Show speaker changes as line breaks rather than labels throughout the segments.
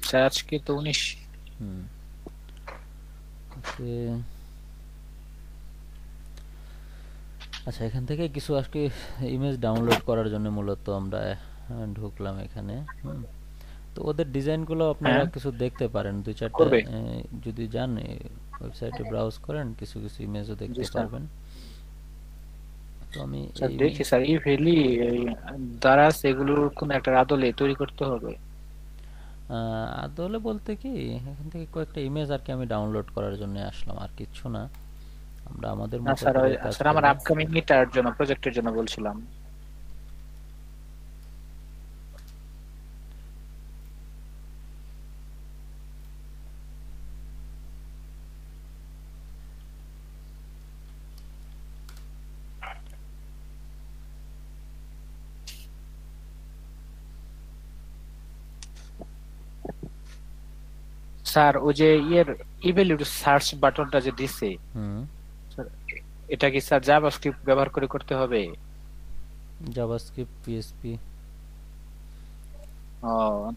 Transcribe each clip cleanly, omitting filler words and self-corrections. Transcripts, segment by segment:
Sir আজকে তো 19।
হুম ওকে। আচ্ছা, এখান থেকে কিছু আজকে ইমেজ ডাউনলোড করার জন্য মূলত আমরা ঢুকলাম এখানে। হুম তো ওদের ডিজাইনগুলো আপনারা
হ্যাঁ,
কিছু দেখতে পারেন, দুই চারটা
করবে।
যদি যান ওয়েবসাইটে ব্রাউজ করেন কিছু কিছু ইমেজও
জি
দেখতে
স্যার।
পারবেন। তো আমি
স্যার
এই
দেখি স্যার, এই ভ্যালি দ্বারা সেগুলোর কোন একটা আদলে তৈরি করতে হবে।
আদলে বলতে কি, এখান থেকে কয়েকটা ইমেজ আর কি আমি ডাউনলোড করার জন্য আসলাম, আর কিচ্ছু না। আমরা আমাদের
না
মতো
স্যার,
করে কাজ
স্যার আমার
করব।
আপকামিং এটার জন্য, প্রজেক্টের জন্য বলছিলাম। স্যার ওই যে ইভ্যালিউড সার্চ বাটনটা যে দিছে,
হুম
স্যার, এটা কি স্যার জাভাস্ক্রিপ্ট ব্যবহার করে করতে হবে?
JavaScript, PSP.
ও,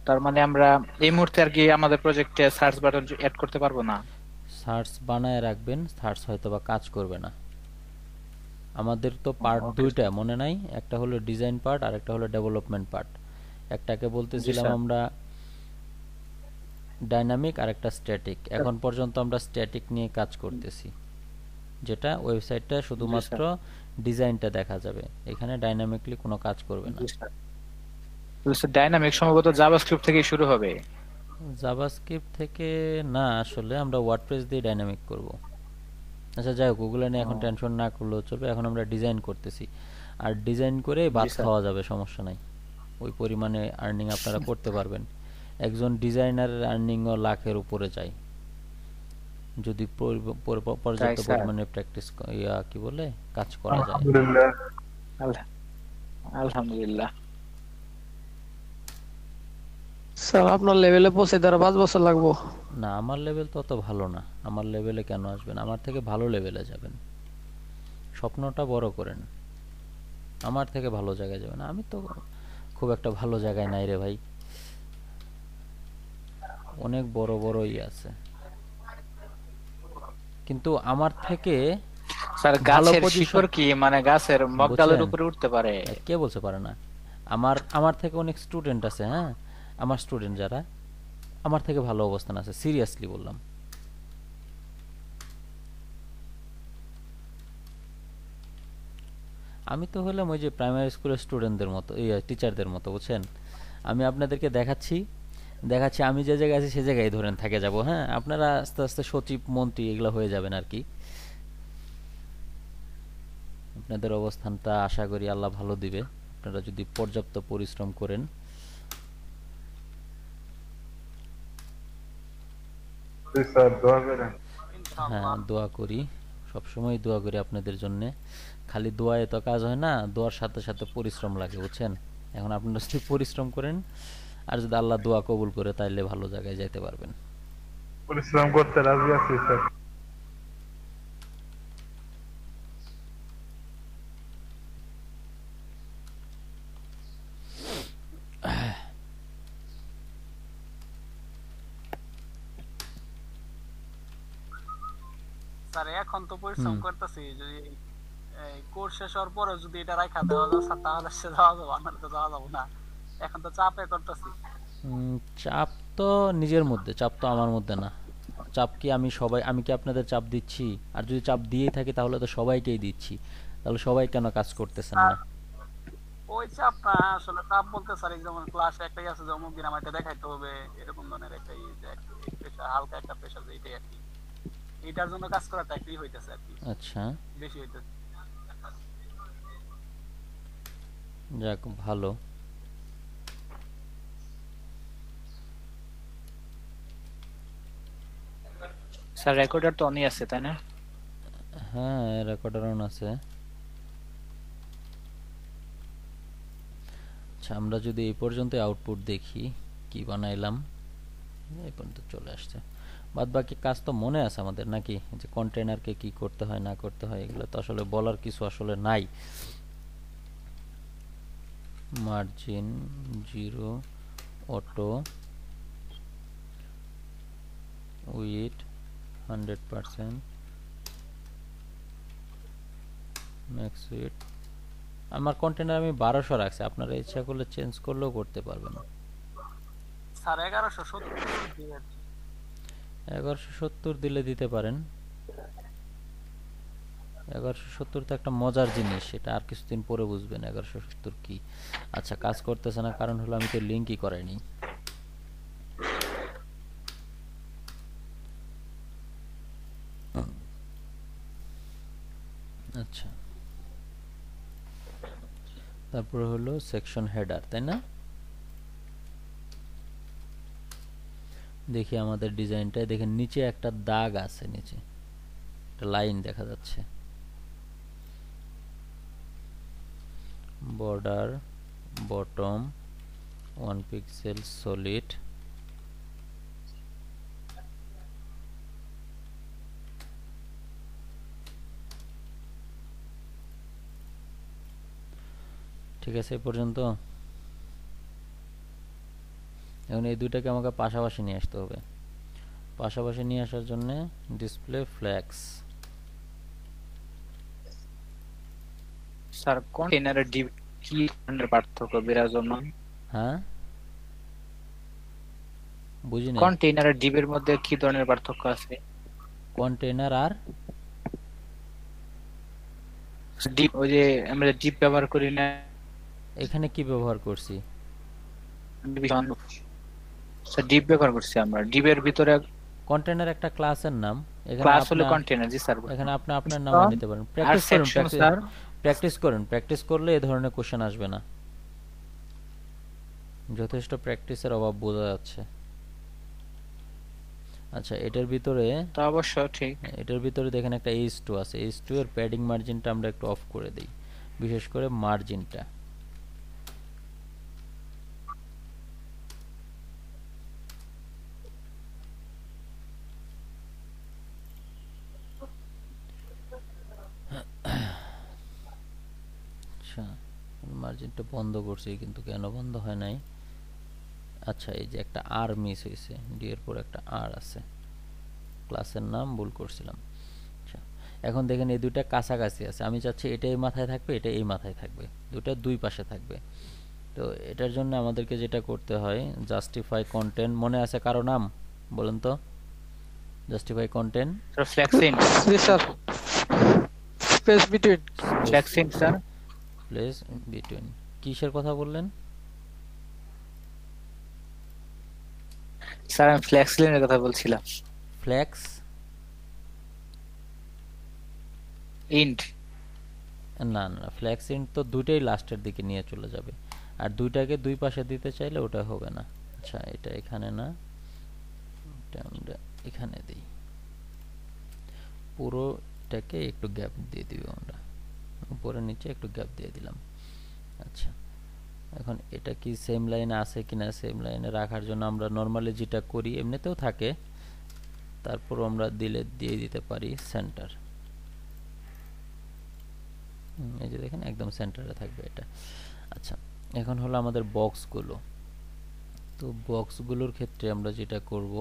তার মানে আমরা এই মুহূর্তে আর কি আমাদের প্রজেক্টে সার্চ বাটন অ্যাড করতে পারবো না।
সার্চ বানায় রাখবেন, সার্চ হয়তো বা কাজ করবে না। আমাদের তো পার্ট
ওকে
দুইটা
স্যার।
মনে নাই, একটা হলো ডিজাইন পার্ট আর একটা হলো ডেভেলপমেন্ট পার্ট। একটাকে
জি
বলতেছিলাম
স্যার।
আমরা ডাইনামিক আর একটা স্ট্যাটিক।
স্যার,
এখন পর্যন্ত আমরা স্ট্যাটিক নিয়ে কাজ করতেছি, যেটা ওয়েবসাইটটা
জি
শুধুমাত্র
স্যার।
ডিজাইনটা দেখা যাবে, এখানে ডাইনামিকলি কোনো কাজ করবে না।
জি স্যার। ডাইনামিক সম্ভবত জাভাস্ক্রিপ্ট থেকে শুরু হবে।
জাভাস্ক্রিপ্ট থেকে না, আসলে আমরা ওয়ার্ডপ্রেস দিয়ে ডাইনামিক করব। আচ্ছা যাই হোক, গুগলে নিয়ে
ও,
এখন টেনশন না করলেও চলবে, এখন আমরা ডিজাইন করতেছি। আর ডিজাইন করে
জি
ভাত
স্যার।
খাওয়া যাবে, সমস্যা নাই। ওই পরিমাণে আর্নিং আপনারা করতে পারবেন। একজন ডিজাইনারের আর্নিংও লাখের উপরে যায়, যদি
তাই
পর্যাপ্ত
স্যার।
পরিমাণে প্র্যাকটিস কি বলে কাজ করা যায়।
আলহামদুলিল্লাহ।
আল- আলহামদুলিল্লাহ।
স্যার আপনার লেভেলে পৌঁছে তারা 5 বছর লাগবো।
না, আমার লেভেল তো অত ভালো না। আমার লেভেলে কেন আসবেন? আমার থেকে ভালো লেভেলে যাবেন। স্বপ্নটা বড় করেন, আমার থেকে ভালো জায়গায় যাবেন। আমি তো খুব একটা ভালো জায়গায় নাই রে ভাই, অনেক বড় বড় আছে, কিন্তু আমার থেকে
স্যার
ভালো
গাছের
পজিশন।
শিকড় কি মানে গাছের মগডালের
বুঝছেন?
উপরে উঠতে পারে?
কে বলতে পারে না? আমার আমার থেকে অনেক স্টুডেন্ট আছে, হ্যাঁ। আমার স্টুডেন্ট যারা আমার থেকে ভালো অবস্থান আছে, সিরিয়াসলি বললাম। আমি তো হলাম ওই যে প্রাইমারি স্কুলের স্টুডেন্টদের মতো, এই টিচারদের মতো, বুঝছেন? আমি আপনাদেরকে দেখাচ্ছি দেখাচ্ছি আমি যে জায়গায় আছি সে জায়গায় ধরেন থাকে যাব, হ্যাঁ। আপনারা আস্তে আস্তে সচিব, মন্ত্রী এগুলো হয়ে যাবেন আর কি। আপনাদের অবস্থানটা আশা করি আল্লাহ ভালো দিবে, আপনারা যদি পর্যাপ্ত পরিশ্রম করেন।
জি স্যার, দোয়া করেন।
হ্যাঁ,
ইনশাআল্লাহ।
দোয়া করি, সবসময় জন্য দোয়া করি আপনাদের জন্য। খালি দোয়ায় তো কাজ হয় না, দোয়ার সাথে সাথে পরিশ্রম লাগে, বুঝছেন? এখন আপনারা যদি পরিশ্রম করেন আর যদি আল্লাহ দোয়া কবুল করে, তাইলে ভালো জায়গায় যাইতে পারবেন।
পরিশ্রম করতে রাজি আছি স্যার।
স্যার এখন তো
হুম
পরিশ্রম করতেছি, যদি এই কোর্স শেষ হওয়ার পরে যদি এটা রাখা দেওয়া যায় স্যার, তাহলে সে যাওয়া যাবে, নাহলে তো যাওয়া যাবে না। এখন তো চাপে করতেছি।
চাপ তো নিজের মধ্যে, চাপ তো আমার মধ্যে না। চাপ কি আমি কি আপনাদের চাপ দিচ্ছি? আর যদি চাপ দিয়েই থাকি তাহলে তো সবাইকেই দিচ্ছি, তাহলে সবাই কেন কাজ করতেছেন
স্যার
না?
ওই চাপ না, আসলে চাপ বলতে স্যার যেমন ক্লাসে একটাই আছে যে অমুক দিন আমাকে দেখাইতে হবে, এরকম ধরনের একটাই যে প্রেশার, হালকা একটা প্রেশার, এইটাই আর কি। এটার জন্য কাজ করাটা একটাই হইতেছে আর কি,
আচ্ছা,
বেশি হইতেছে।
যাক ভালো।
স্যার রেকর্ডার তো অনই আছে তাই না?
হ্যাঁ, রেকর্ডার অন আছে। আচ্ছা, আমরা যদি এই পর্যন্ত আউটপুট দেখি কি বানাইলাম, এই পর্যন্ত চলে আসছে। বাদ বাকি কাজ তো মনে আছে আমাদের নাকি, যে কন্টেনারকে কি করতে হয় না করতে হয় এগুলো তো আসলে বলার কিছু আসলে নাই। Margin zero, auto, with 100% max with. আমার কন্টেনার আমি 1200 রাখছি, আপনারা ইচ্ছা করলে চেঞ্জ করলেও করতে পারবেন।
স্যার 1170 দিয়ে আর কি।
1170 দিলে দিতে পারেন। 1170 তো একটা মজার জিনিস, সেটা আর কিছুদিন পরে বুঝবেন 1170 কি। আচ্ছা, কাজ করতেছে না, কারণ হলো আমি তো লিঙ্কই করাইনি। আচ্ছা, তারপরে হলো সেকশন হেডার, তাই না? দেখি আমাদের ডিজাইনটা, দেখেন নিচে একটা দাগ আছে, নিচে একটা লাইন দেখা যাচ্ছে। বর্ডার বটম 1 পিক্সেল সলিড, ঠিক আছে এই পর্যন্ত। এখন এই দুইটাকে আমাকে পাশাপাশি নিয়ে আসতে হবে। পাশাপাশি নিয়ে আসার জন্য ডিসপ্লে ফ্ল্যাক্স।
স্যার কন্টেইনারের ডিপ কি ধরনের পার্থক্য বিরাজমান?
হ্যাঁ, বুঝিনি।
কন্টেইনারের ডিপের মধ্যে কি ধরনের পার্থক্য আছে?
কন্টেইনার আর
ডিপ, ওই যে আমরা ডিপ ব্যবহার করি না,
এখানে কি ব্যবহার করছি?
স্যার ডিপ ব্যবহার করছি আমরা। ডিপের ভিতরে
কন্টেইনার একটা ক্লাসের নাম। এখানে
ক্লাস হলো
আপনার
কন্টেইনার। জি স্যার।
এখানে আপনি আপনার নামও নিতে পারেন।
আর
প্র্যাকটিস করুন,
সেকশন স্যার।
প্র্যাকটিস করুন। প্র্যাকটিস করলে এই ধরনের কোশ্চেন আসবে না। যথেষ্ট প্র্যাকটিসের অভাব বোঝা যাচ্ছে। আচ্ছা, এটার ভিতরে
তো অবশ্য ঠিক।
এটার ভিতরে দেখেন একটা H2 আছে। H2 এর প্যাডিং মার্জিনটা আমরা একটু অফ করে দেই, বিশেষ করে মার্জিনটা। আচ্ছা, মার্জিনটা বন্ধ করছি, কিন্তু কেন বন্ধ হয় নাই? আচ্ছা, এই যে একটা আর মিস হয়েছে, ডি এর পর একটা আর আছে, ক্লাসের নাম ভুল করছিলাম। আচ্ছা, এখন দেখেন এই দুইটা কাছাকাছি আছে। আমি চাচ্ছি এটা এই মাথায় থাকবে, এটা এই মাথায় থাকবে, দুইটা দুই পাশে থাকবে। তো এটার জন্য আমাদেরকে যেটা করতে হয়, জাস্টিফাই কন্টেন্ট। মনে আছে কারো নাম? বলেন তো, জাস্টিফাই কন্টেন্ট।
Sir flexing.
জি sir, space between.
Flexing sir.
Place between. কিসের কথা বললেন?
স্যার আমি ফ্লেক্সিলের কথা বলছিলাম।
ফ্লেক্স
ইন্ট।
না না, ফ্লেক্স ইন্ট তো দুইটাই লাস্টের দিকে নিয়ে চলে যাবে, আর দুইটাকে দুই পাশে দিতে চাইলে ওটা হবে না। আচ্ছা, এটা এখানে না, এটা আমরা এখানে দিই। পুরোটাকে একটু গ্যাপ দিয়ে দিব আমরা, উপরে নিচে একটু গ্যাপ দিয়ে দিলাম। আচ্ছা, এখন এটা কি সেম লাইনে আছে কিনা? সেম লাইনে রাখার জন্য আমরা নরমালি যেটা করি, এমনিতেও থাকে, তারপর আমরা দিয়ে দিতে পারি সেন্টার। এই যে দেখেন একদম সেন্টারে থাকবে এটা। আচ্ছা, এখন হলো আমাদের বক্সগুলো। তো বক্সগুলোর ক্ষেত্রে আমরা যেটা করব,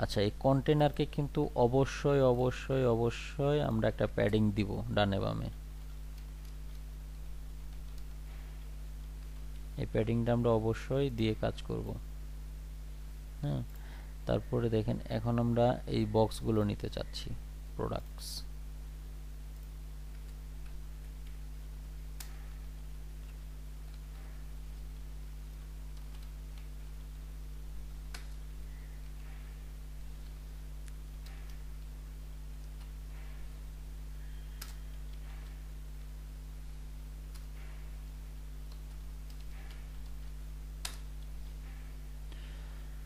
আচ্ছা এই কন্টেনারকে কিন্তু অবশ্যই অবশ্যই অবশ্যই আমরা একটা প্যাডিং দিব ডানে বামে। এই প্যাডিংটা আমরা অবশ্যই দিয়ে কাজ করব। হ্যাঁ, তারপরে দেখেন এখন আমরা এই বক্সগুলো নিতে চাচ্ছি, প্রোডাক্টস।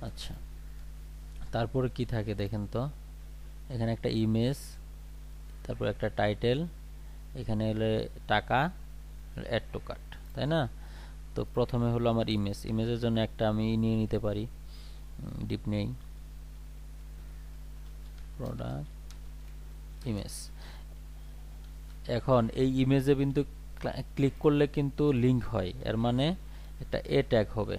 আচ্ছা, তারপরে কি থাকে দেখেন তো, এখানে একটা ইমেজ, তারপর একটা টাইটেল, এখানে হলে টাকা, অ্যাড টু কার্ট, তাই না? তো প্রথমে হলো আমার ইমেজ। ইমেজের জন্য একটা আমি নিয়ে নিতে পারি, ডিপ নেই, প্রোডাক্ট ইমেজ। এখন এই ইমেজে কিন্তু ক্লিক করলে কিন্তু লিংক হয়, এর মানে একটা এ ট্যাগ হবে।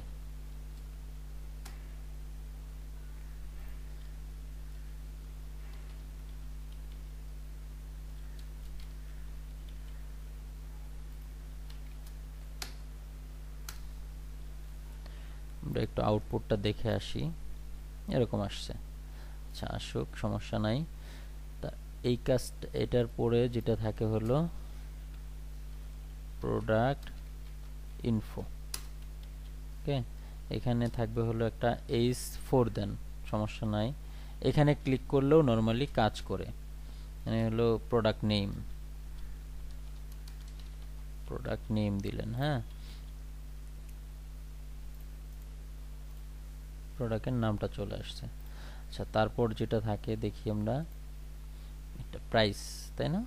আমরা একটু আউটপুটটা দেখে আসি। এরকম আসছে। আচ্ছা, আসুক, সমস্যা নাই। তা এই কাজটা, এটার পরে যেটা থাকে হলো প্রোডাক্ট ইনফো। ওকে, এখানে থাকবে হলো একটা H4 দেন, সমস্যা নাই। এখানে ক্লিক করলেও নরমালি কাজ করে। এখানে হলো প্রোডাক্ট নেম দিলেন। হ্যাঁ, প্রোডাক্টের নামটা চলে আসছে। আচ্ছা, তারপর যেটা থাকে দেখি আমরা, এটা প্রাইস, তাই না?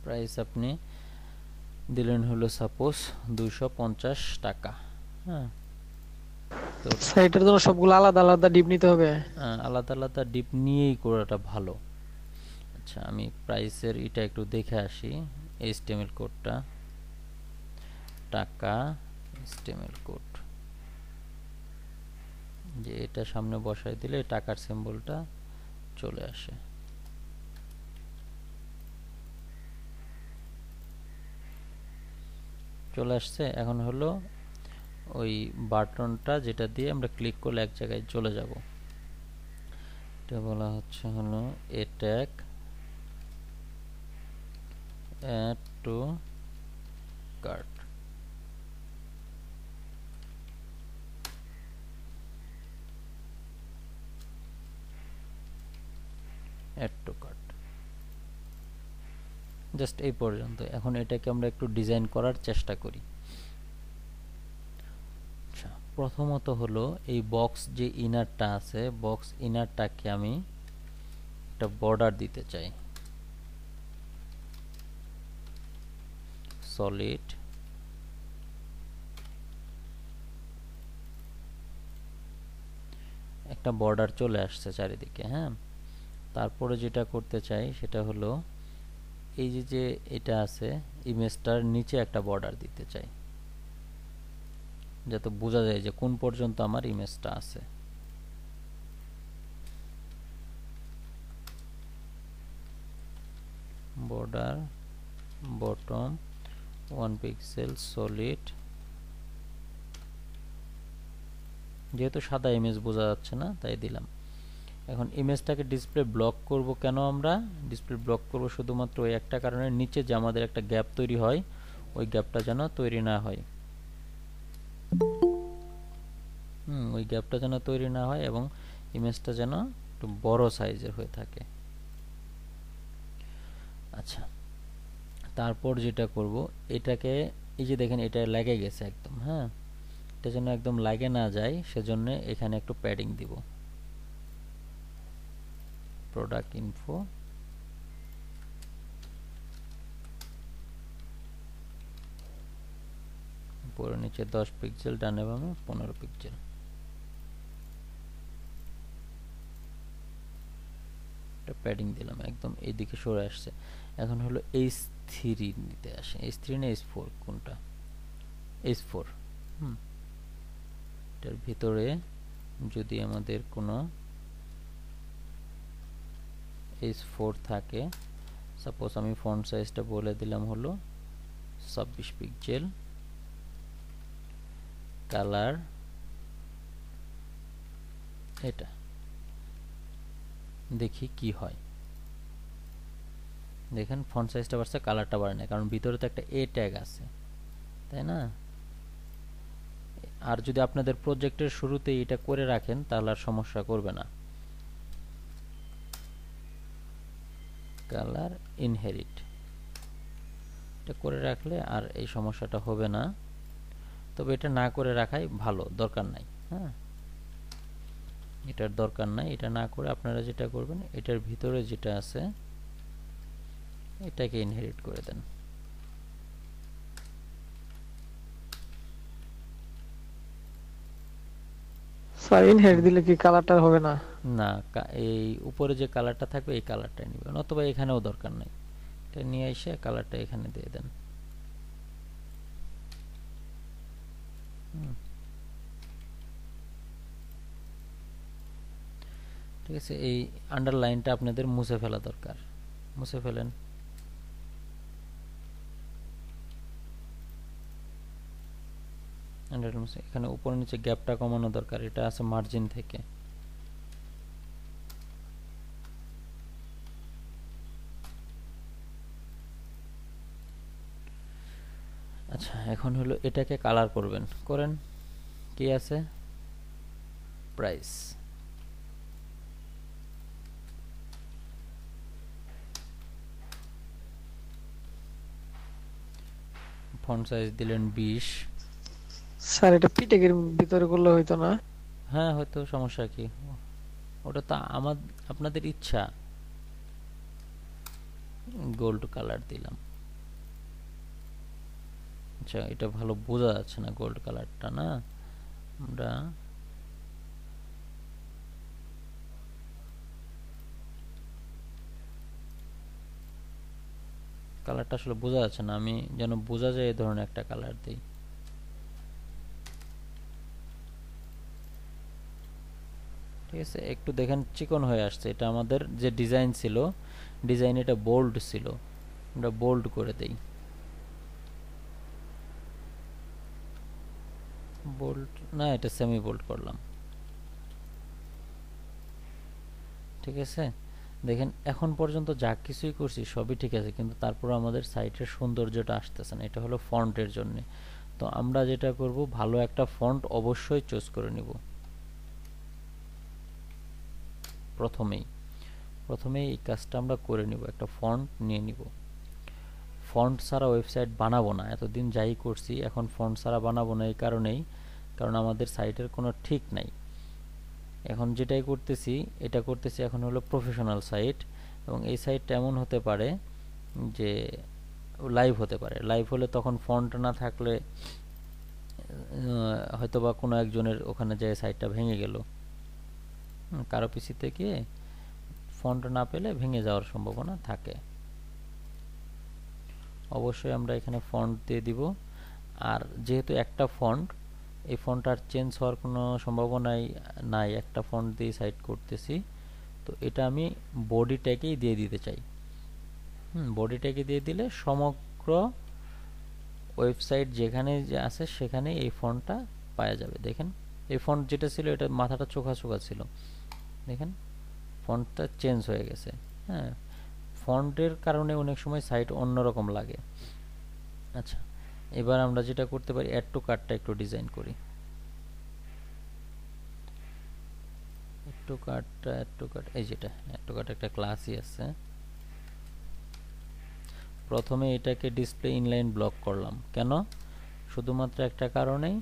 প্রাইস আপনি দিলেন হলো সাপোজ 250 টাকা। হ্যাঁ, তো
সাইটের জন্য সবগুলো আলাদা আলাদা ডিপ নিতে হবে।
আলাদা আলাদা ডিপ নিয়েই করাটা ভালো। আচ্ছা, আমি প্রাইসের এটা একটু দেখে আসি। HTML কোডটা, টাকা HTML কোড, যে এটা সামনে বসাই দিলে টাকার সিম্বলটা চলে আসে। চলে আসছে। এখন হলো ওই বাটনটা যেটা দিয়ে আমরা ক্লিক করলে এক জায়গায় চলে যাব, এটা বলা হচ্ছে হলো a tag add to cart. Add to cart, just এই পর্যন্ত। এখন এটাকে আমরা একটু ডিজাইন করার চেষ্টা করি। আচ্ছা, প্রথমত হলো এই বক্স যে ইনারটা আছে, বক্স ইনারটাকে আমি একটা বর্ডার দিতে চাই। সলিড, একটা বর্ডার চলে আসছে চারিদিকে। হ্যাঁ, তারপরে যেটা করতে চাই সেটা হলো এই যে এটা আছে, ইমেজটার নিচে একটা বর্ডার দিতে চাই, যাতে বোঝা যায় যে কোন পর্যন্ত আমার ইমেজটা আছে। Border bottom 1 pixel solid. যেহেতু সাদা ইমেজ বোঝা যাচ্ছে না তাই দিলাম। এখন ইমেজটাকে ডিসপ্লে ব্লক করব কেন? আমরা ডিসপ্লে ব্লক করব শুধুমাত্র ওই একটা কারণে, নিচে যে আমাদের একটা গ্যাপ তৈরি হয় ওই গ্যাপটা যেন তৈরি না হয়। ওই গ্যাপটা যেন তৈরি না হয় এবং ইমেজটা যেন একটু বড় সাইজের হয়ে থাকে। আচ্ছা, তারপর যেটা করব, এটাকে এই যে দেখেন এটা লেগে গেছে একদম। হ্যাঁ, এটা যেন একদম লাগে না যায় সেজন্য এখানে একটু প্যাডিং দিব। প্রোডাক্ট ইনফো, উপরে নিচে 10 পিক্সেল, ডানে বামে 15 পিক্সেল। এটা প্যাডিং দিলাম, একদম এইদিকে সরে আসছে। এখন হলো H3 নিতে আসে। H3 না H4 কোনটা? H4। এটার ভিতরে যদি আমাদের কোনো H4 থাকে, সাপোজ আমি ফন্ট সাইজটা বলে দিলাম হলো 26 পিক্সেল, কালার এটা, দেখি কি হয়। দেখেন ফন্ট সাইজটা বাড়ছে, কালারটা বাড়ে না, কারণ ভিতরে তো একটা এ ট্যাগ আছে, তাই না? আর যদি আপনাদের প্রজেক্টের শুরুতে এটা করে রাখেন তাহলে আর সমস্যা করবে না। কালার ইনহেরিট, এটা করে রাখলে আর এই সমস্যাটা হবে না। তবে এটা না করে রাখাই ভালো, দরকার নাই। হ্যাঁ, এটার দরকার নাই। এটা না করে আপনারা যেটা করবেন, এটার ভিতরে যেটা আছে এটাকে ইনহেরিট করে দেন।
স্যার ইনহেরিট দিলে কি কালারটা হবে না?
না, এই উপরে যে কালারটা থাকবে এই কালারটাই নেবেন, অথবা এখানেও দরকার নাই, এটা নিয়ে এসে কালারটা এখানে দিয়ে দেন। ঠিক আছে, এই আন্ডারলাইনটা আপনাদের মুছে ফেলা দরকার, মুছে ফেলেন। এখানে উপর নিচে গ্যাপটা কমানো দরকার, এটা আছে মার্জিন থেকে। আচ্ছা, এখন হলো এটাকে কালার করবেন, করেন। কি আছে? প্রাইস। ফন্ট সাইজ দিলেন 20।
স্যার এটা পিটেকের ভিতরে করলে হইতো না?
হ্যাঁ, হয়তো, সমস্যা কি? ওটা তো আপনাদের ইচ্ছা। গোল্ড কালার দিলাম। আচ্ছা, এটা ভালো বোঝা যাচ্ছে না গোল্ড কালারটা, না? আমরা কালারটা আসলে বোঝা যাচ্ছে না, আমি যেন বোঝা যায় এই ধরনের একটা কালার দিই। ঠিক আছে, একটু দেখেন চিকন হয়ে আসছে। এটা আমাদের যে ডিজাইন ছিল, ডিজাইন এটা বোল্ড ছিল, আমরা বোল্ড করে দেই। বোল্ড না, এটা সেমি বোল্ড করলাম। ঠিক আছে, দেখেন এখন পর্যন্ত যা কিছুই করছি সবই ঠিক আছে, কিন্তু তারপর আমাদের সাইটের সৌন্দর্যটা আসতেছে না। এটা হলো ফন্টের জন্য। তো আমরা যেটা করব, ভালো একটা ফন্ট অবশ্যই চুজ করে নিব। প্রথমেই এই কাজটা আমরা করে নিব, একটা ফন্ট নিয়ে নিব। ফন্ট ছাড়া ওয়েবসাইট বানাবো না, এতদিন যাই করছি, এখন ফন্ট ছাড়া বানাবো না। এই কারণেই, কারণ আমাদের সাইটের কোনো ঠিক নাই। এখন যেটাই করতেছি, এটা করতেছি এখন হলো প্রফেশনাল সাইট, এবং এই সাইটটা এমন হতে পারে যে লাইভ হতে পারে। লাইভ হলে তখন ফন্ট না থাকলে হয়তোবা কোনো একজনের ওখানে যায় সাইটটা ভেঙে গেল, কারো পিসিতে গিয়ে ফন্ট না পেলে ভেঙে যাওয়ার সম্ভাবনা থাকে। অবশ্যই আমরা এখানে ফন্ট দিয়ে দিব। আর যেহেতু একটা ফন্ট, এই ফন্ট আর চেঞ্জ হওয়ার কোনো সম্ভাবনাই নাই, একটা ফন্ট দিয়ে সাইট করতেছি। তো এটা আমি বডি ট্যাগেই দিয়ে দিতে চাই। বডি ট্যাগে দিয়ে দিলে সমগ্র ওয়েবসাইট যেখানে যে আছে সেখানে এই ফন্টটা পাওয়া যাবে। দেখেন, এই ফন্ট যেটা ছিল, এটা মাথাটা চোখা চোখা ছিল, দেখেন ফন্টটা চেঞ্জ হয়ে গেছে। হ্যাঁ, ফন্টের কারণে অনেক সময় সাইট অন্যরকম লাগে। আচ্ছা, এবার আমরা যেটা করতে পারি, অ্যাড টু কার্টটা একটু ডিজাইন করি। অ্যাড টু কার্ট, এই যেটা অ্যাড টু কার্ট একটা ক্লাসই আছে। প্রথমে এটাকে ডিসপ্লে ইনলাইন ব্লক করলাম। কেন? শুধুমাত্র একটা কারণেই,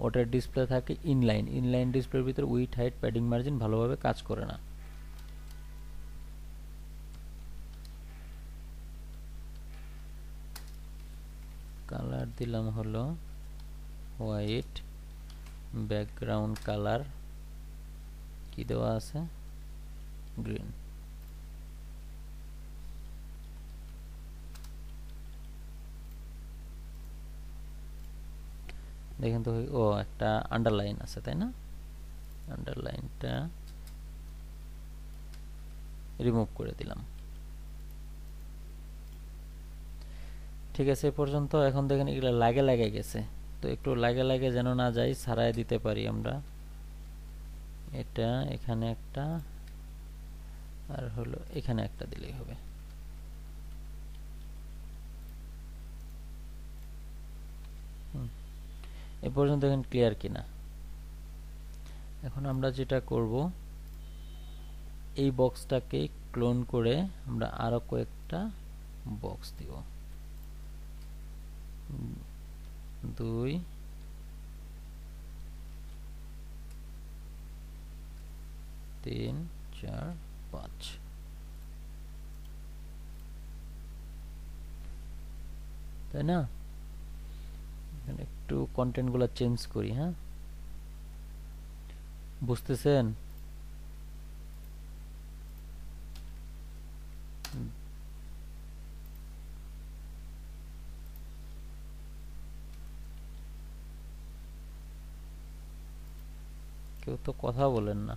ওটার ডিসপ্লে থাকে ইনলাইন। ইনলাইন ডিসপ্লের ভিতরে উইডথ, হাইট, প্যাডিং, মার্জিন ভালোভাবে কাজ করে না। কালার দিলাম হলো হোয়াইট, ব্যাকগ্রাউন্ড কালার কি দেওয়া আছে, গ্রিন। দেখেন তো, ও একটা আন্ডারলাইন আছে, তাই না? আন্ডারলাইনটা রিমুভ করে দিলাম। ঠিক আছে, এ পর্যন্ত। এখন দেখেন এগুলো লাগে গেছে, তো একটু লাগে যেন না যাই, ছাড়াই দিতে পারি আমরা। এটা এখানে একটা, আর হলো এখানে একটা দিলেই হবে। এ পর্যন্ত দেখেন ক্লিয়ার কিনা। এখন আমরা যেটা করব, এই বক্সটাকে ক্লোন করে আমরা আরো কয়েকটা বক্স দিব। 2, 3, 4, 5, তাই না? এখানে একটু কন্টেন্ট গুলা চেঞ্জ করি। হ্যাঁ, বুঝতেছেন? কেউ তো কথা বলেন না।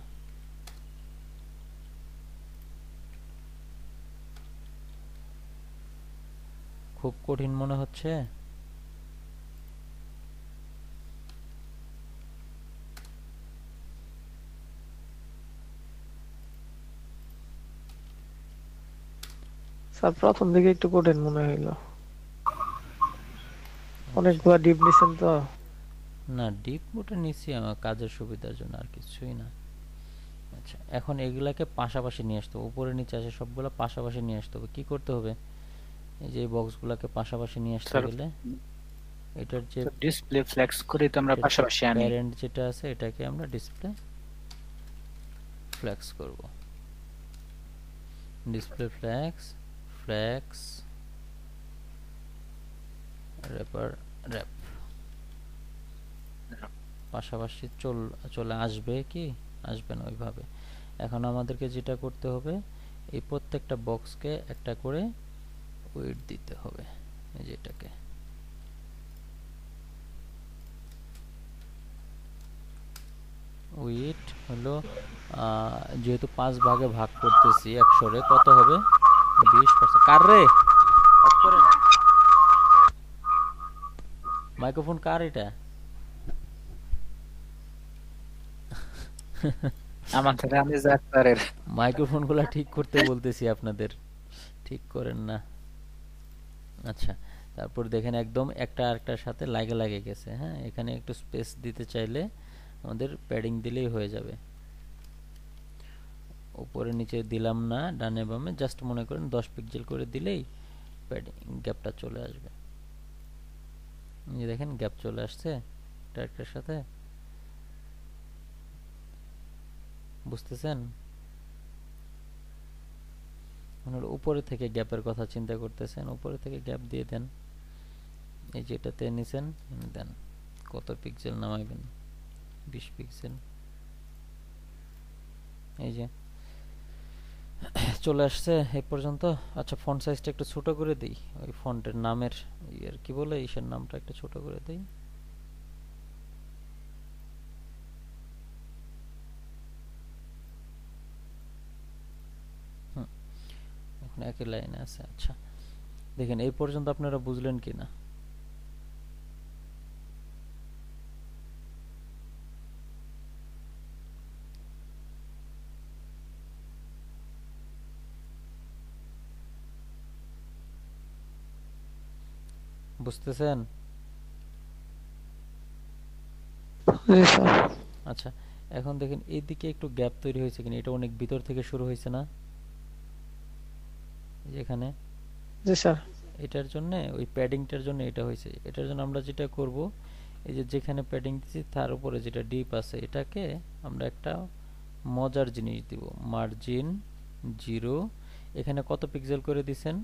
খুব কঠিন মনে হচ্ছে?
স্যার প্রথম দিকে একটু কঠিন মনে হইলো, অনেকবার ডিপ নিছেন তো।
না, ডিপ মোটে নিচ্ছি আমার কাজের সুবিধার জন্য, আর কিছুই না। আচ্ছা, এখন এগুলাকে পাশাপাশি নিয়ে আসতে হবে, উপরে নিচে আসে সবগুলো পাশাপাশি নিয়ে আসতে হবে। কি করতে হবে? এই যে এই বক্সগুলোকে পাশাপাশি নিয়ে আসতে
স্যার
গেলে এটার যে
ডিসপ্লে ফ্লেক্স করে তো আমরা পাশাপাশি আনি।
প্যারেন্ট যেটা আছে এটাকে আমরা ডিসপ্লে ফ্লেক্স করব। Display flex, flex wrapper wrap পাশাপাশি চলে আসবে কি? আসবে না ওইভাবে। এখন আমাদেরকে যেটা করতে হবে, এই প্রত্যেকটা বক্সকে একটা করে ওয়েট দিতে হবে। এই যে এটাকে ওয়েট হলো যেহেতু 5 ভাগে ভাগ করতেছি 100 কত হবে? 20%। কার রে? অফ করে না মাইক্রোফোন, কার এটা?
আমাদের আমি যাত্রারের
মাইক্রোফোনগুলো ঠিক করতে বলতেছি আপনাদের, ঠিক করেন না। আচ্ছা, তারপর দেখেন একদম একটা আরেকটার সাথে লাগে লাগে গেছে। হ্যাঁ, এখানে একটু স্পেস দিতে চাইলে আমাদের প্যাডিং দিলেই হয়ে যাবে। উপরে নিচে দিলাম না, ডানে বামে জাস্ট মনে করেন 10 পিক্সেল করে দিলেই প্যাডিং গ্যাপটা চলে আসবে। এই দেখেন গ্যাপ চলে আসছে একটা একটার সাথে, বুঝতেছেন? উপরে থেকে গ্যাপের কথা চিন্তা করতেছেন, উপরে থেকে গ্যাপ দিয়ে দেন। এই যেটাতে নিছেন দেন, কত পিক্সেল নামাইবেন? 20 পিক্সেল। এই যে চলে আসছে এই পর্যন্ত। আচ্ছা, ফন্ট সাইজটা একটু ছোট করে দিই, ওই ফন্টের নামের ইয়ার কি বলে ইসের নামটা একটু ছোট করে দিই। এখন একই লাইনে আছে। আচ্ছা, দেখেন এই পর্যন্ত আপনারা বুঝলেন কিনা? বুঝতেছেন?
জি স্যার।
আচ্ছা, এখন দেখেন এইদিকে একটু গ্যাপ তৈরি হয়েছে কিনা, এটা অনেক ভিতর থেকে শুরু হয়েছে না যেখানে?
জি স্যার।
এটার জন্য ওই প্যাডিংটার জন্য এটা হয়েছে। এটার জন্য আমরা যেটা করব, এই যে যেখানে প্যাডিং দিছি তার উপরে যেটা ডিপ আছে এটাকে আমরা একটা মজার জিনিস দিব, মার্জিন 0। এখানে কত পিক্সেল করে দিবেন?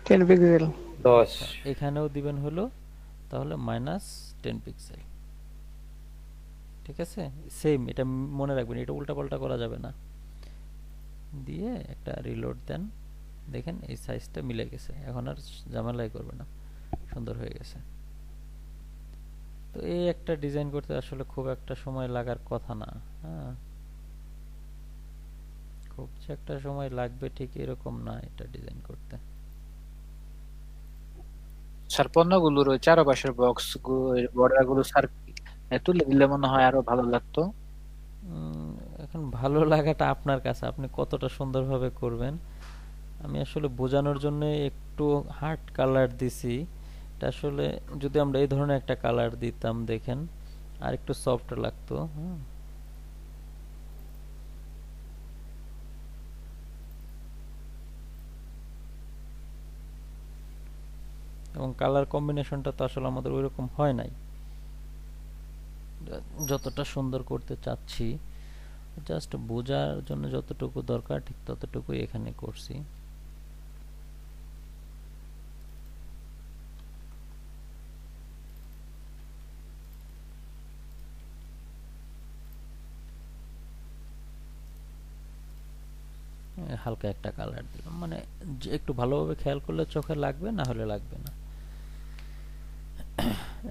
10 পিক্সেল।
10।
এখানেও দিবেন হলো তাহলে -10 পিক্সেল। ঠিক আছে, সেম এটা মনে রাখবেন, এটা উল্টাপাল্টা করা যাবে না। দিয়ে একটা রিলোড দেন, দেখেন এই সাইজটা মিলে গেছে, এখন আর ঝামেলাই করবে না, সুন্দর হয়ে গেছে। তো এই একটা ডিজাইন করতে আসলে খুব একটা সময় লাগার কথা না। হ্যাঁ, খুব যে একটা সময় লাগবে ঠিক এরকম না এটা ডিজাইন করতে।
স্যার পণ্যগুলোর ওই চারপাশের বক্স বর্ডার গুলো স্যার তুলে দিলে মনে হয় আরো ভালো লাগতো।
এখন ভালো লাগাটা আপনার কাছে, আপনি কতটা সুন্দরভাবে করবেন। আমি আসলে বোঝানোর জন্য একটু হার্ড কালার দিছি। এটা আসলে যদি আমরা এই ধরনের একটা কালার দিতাম দেখেন আর একটু সফট লাগতো। এবং কালার কম্বিনেশনটা তো আসলে আমাদের ওইরকম হয় নাই, যতটা সুন্দর করতে চাচ্ছি জাস্ট বোঝার জন্য যতটুকু দরকার ঠিক ততটুকুই এখানে করছি। হালকা একটা কালার দিলাম, মানে একটু ভালোভাবে খেয়াল করলে চোখে লাগবে, না হলে লাগবে না।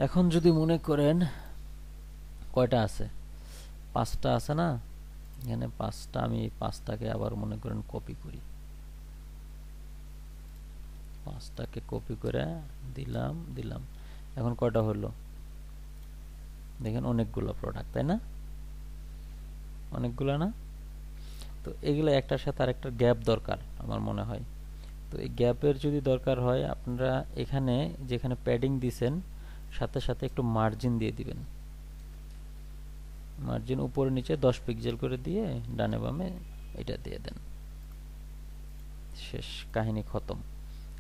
এখন যদি মনে করেন কয়টা আছে, 5টা আছে না? এখানে 5টা, আমি 5টাকে আবার মনে করেন কপি করি। 5টাকে কপি করে দিলাম দিলাম। এখন কয়টা হলো দেখেন, অনেকগুলো প্রোডাক্ট, তাই না? অনেকগুলো না? তো এগুলো একটার সাথে আরেকটা গ্যাপ দরকার আমার মনে হয়। তো এই গ্যাপের যদি দরকার হয়, আপনারা এখানে যেখানে প্যাডিং দিছেন সাথে সাথে একটু মার্জিন দিয়ে দিবেন। মার্জিন উপরে নিচে 10 পিক্সেল করে দিয়ে ডানে বামে এটা দিয়ে দেন। শেষ, কাহিনী খতম।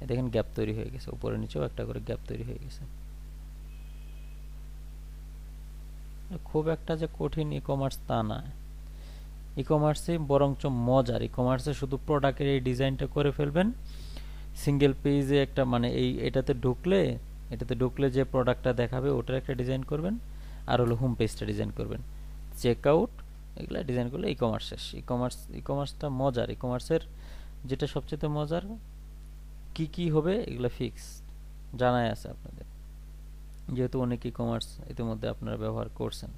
এই দেখেন গ্যাপ তৈরি হয়ে গেছে, উপরে নিচেও একটা করে গ্যাপ তৈরি হয়ে গেছে। খুব একটা যে কঠিন ই কমার্স তা না। ই কমার্সে বরঞ্চ মজার। ই কমার্সে শুধু প্রোডাক্টের এই ডিজাইনটা করে ফেলবেন সিঙ্গেল পেজে একটা, মানে এটাতে ঢুকলে যে প্রোডাক্টটা দেখাবে ওটার একটা ডিজাইন করবেন, আর হলো হোম পেজটা ডিজাইন করবেন, চেক আউট, এগুলা ডিজাইন করলে ই কমার্স শেষ। ই কমার্সটা মজার। ই কমার্সের যেটা সবচেয়ে মজার, কি কি হবে এগুলা ফিক্স জানাই আছে আপনাদের, যেহেতু অনেক ই কমার্স ইতিমধ্যে আপনারা ব্যবহার করছেন।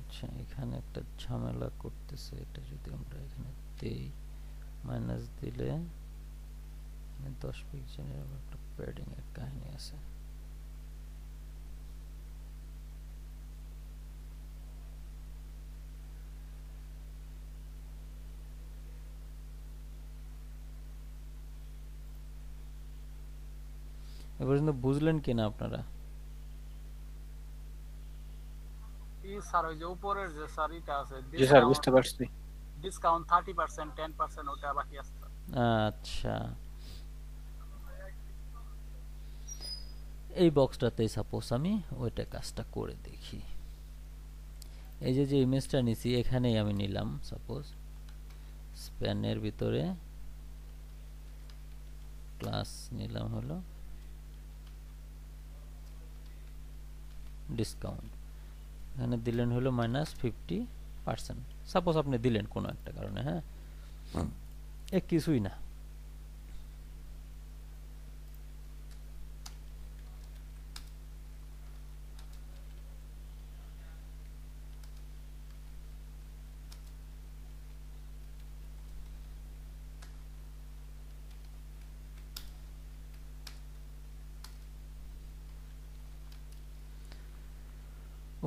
আচ্ছা, এখানে একটা ঝামেলা করতেছে। এটা যদি আমরা এখানে দেই, মাইনাস দিলে 10 পিক্সেলের আবার একটা প্যাডিং এর কাহিনী আছে। এ পর্যন্ত বুঝলেন কিনা আপনারা?
কি স্যার ওই যে উপরের যে স্যার এটা আছে
জি স্যার, বুঝতে পারছি।
ডিসকাউন্ট 30% 10% ওটা বাকি আছে স্যার।
আচ্ছা, এই বক্সটাতে সাপোজ আমি ওইটা কাজটা করে দেখি। এই যে ইমেজটা নিছি এখানেই আমি নিলাম, সাপোজ স্প্যানের ভিতরে ক্লাস নিলাম হলো ডিসকাউন্ট, এখানে দিলেন হলো -50%। সাপোজ আপনি দিলেন কোনো একটা কারণে, হ্যাঁ, কিছুই না।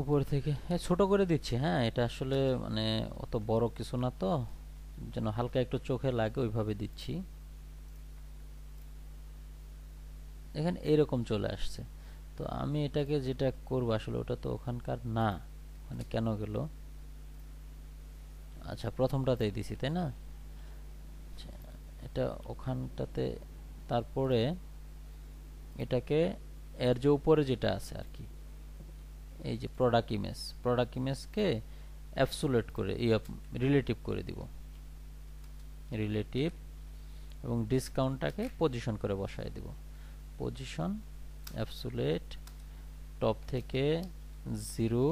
উপর থেকে ছোট করে দিচ্ছি, হ্যাঁ, এটা আসলে মানে অত বড় কিছু না, তো যেন হালকা একটু চোখে লাগে ওইভাবে দিচ্ছি। এখানে এরকম চলে আসছে। তো আমি এটাকে যেটা করব, আসলে ওটা তো ওখানকার না, মানে কেন গেল? আচ্ছা, প্রথমটাতেই দিছি, তাই না? আচ্ছা, এটা ওখানটাতে, তারপরে এটাকে এর যে উপরে যেটা আছে আর কি, এই যে প্রোডাক্ট ইমেজকে অ্যাবসোলিউট করে রিলেটিভ করে দিব, রিলেটিভ, এবং ডিসকাউন্টটাকে পজিশন করে বসায় দিব। পজিশন অ্যাবসোলিউট, টপ থেকে 0,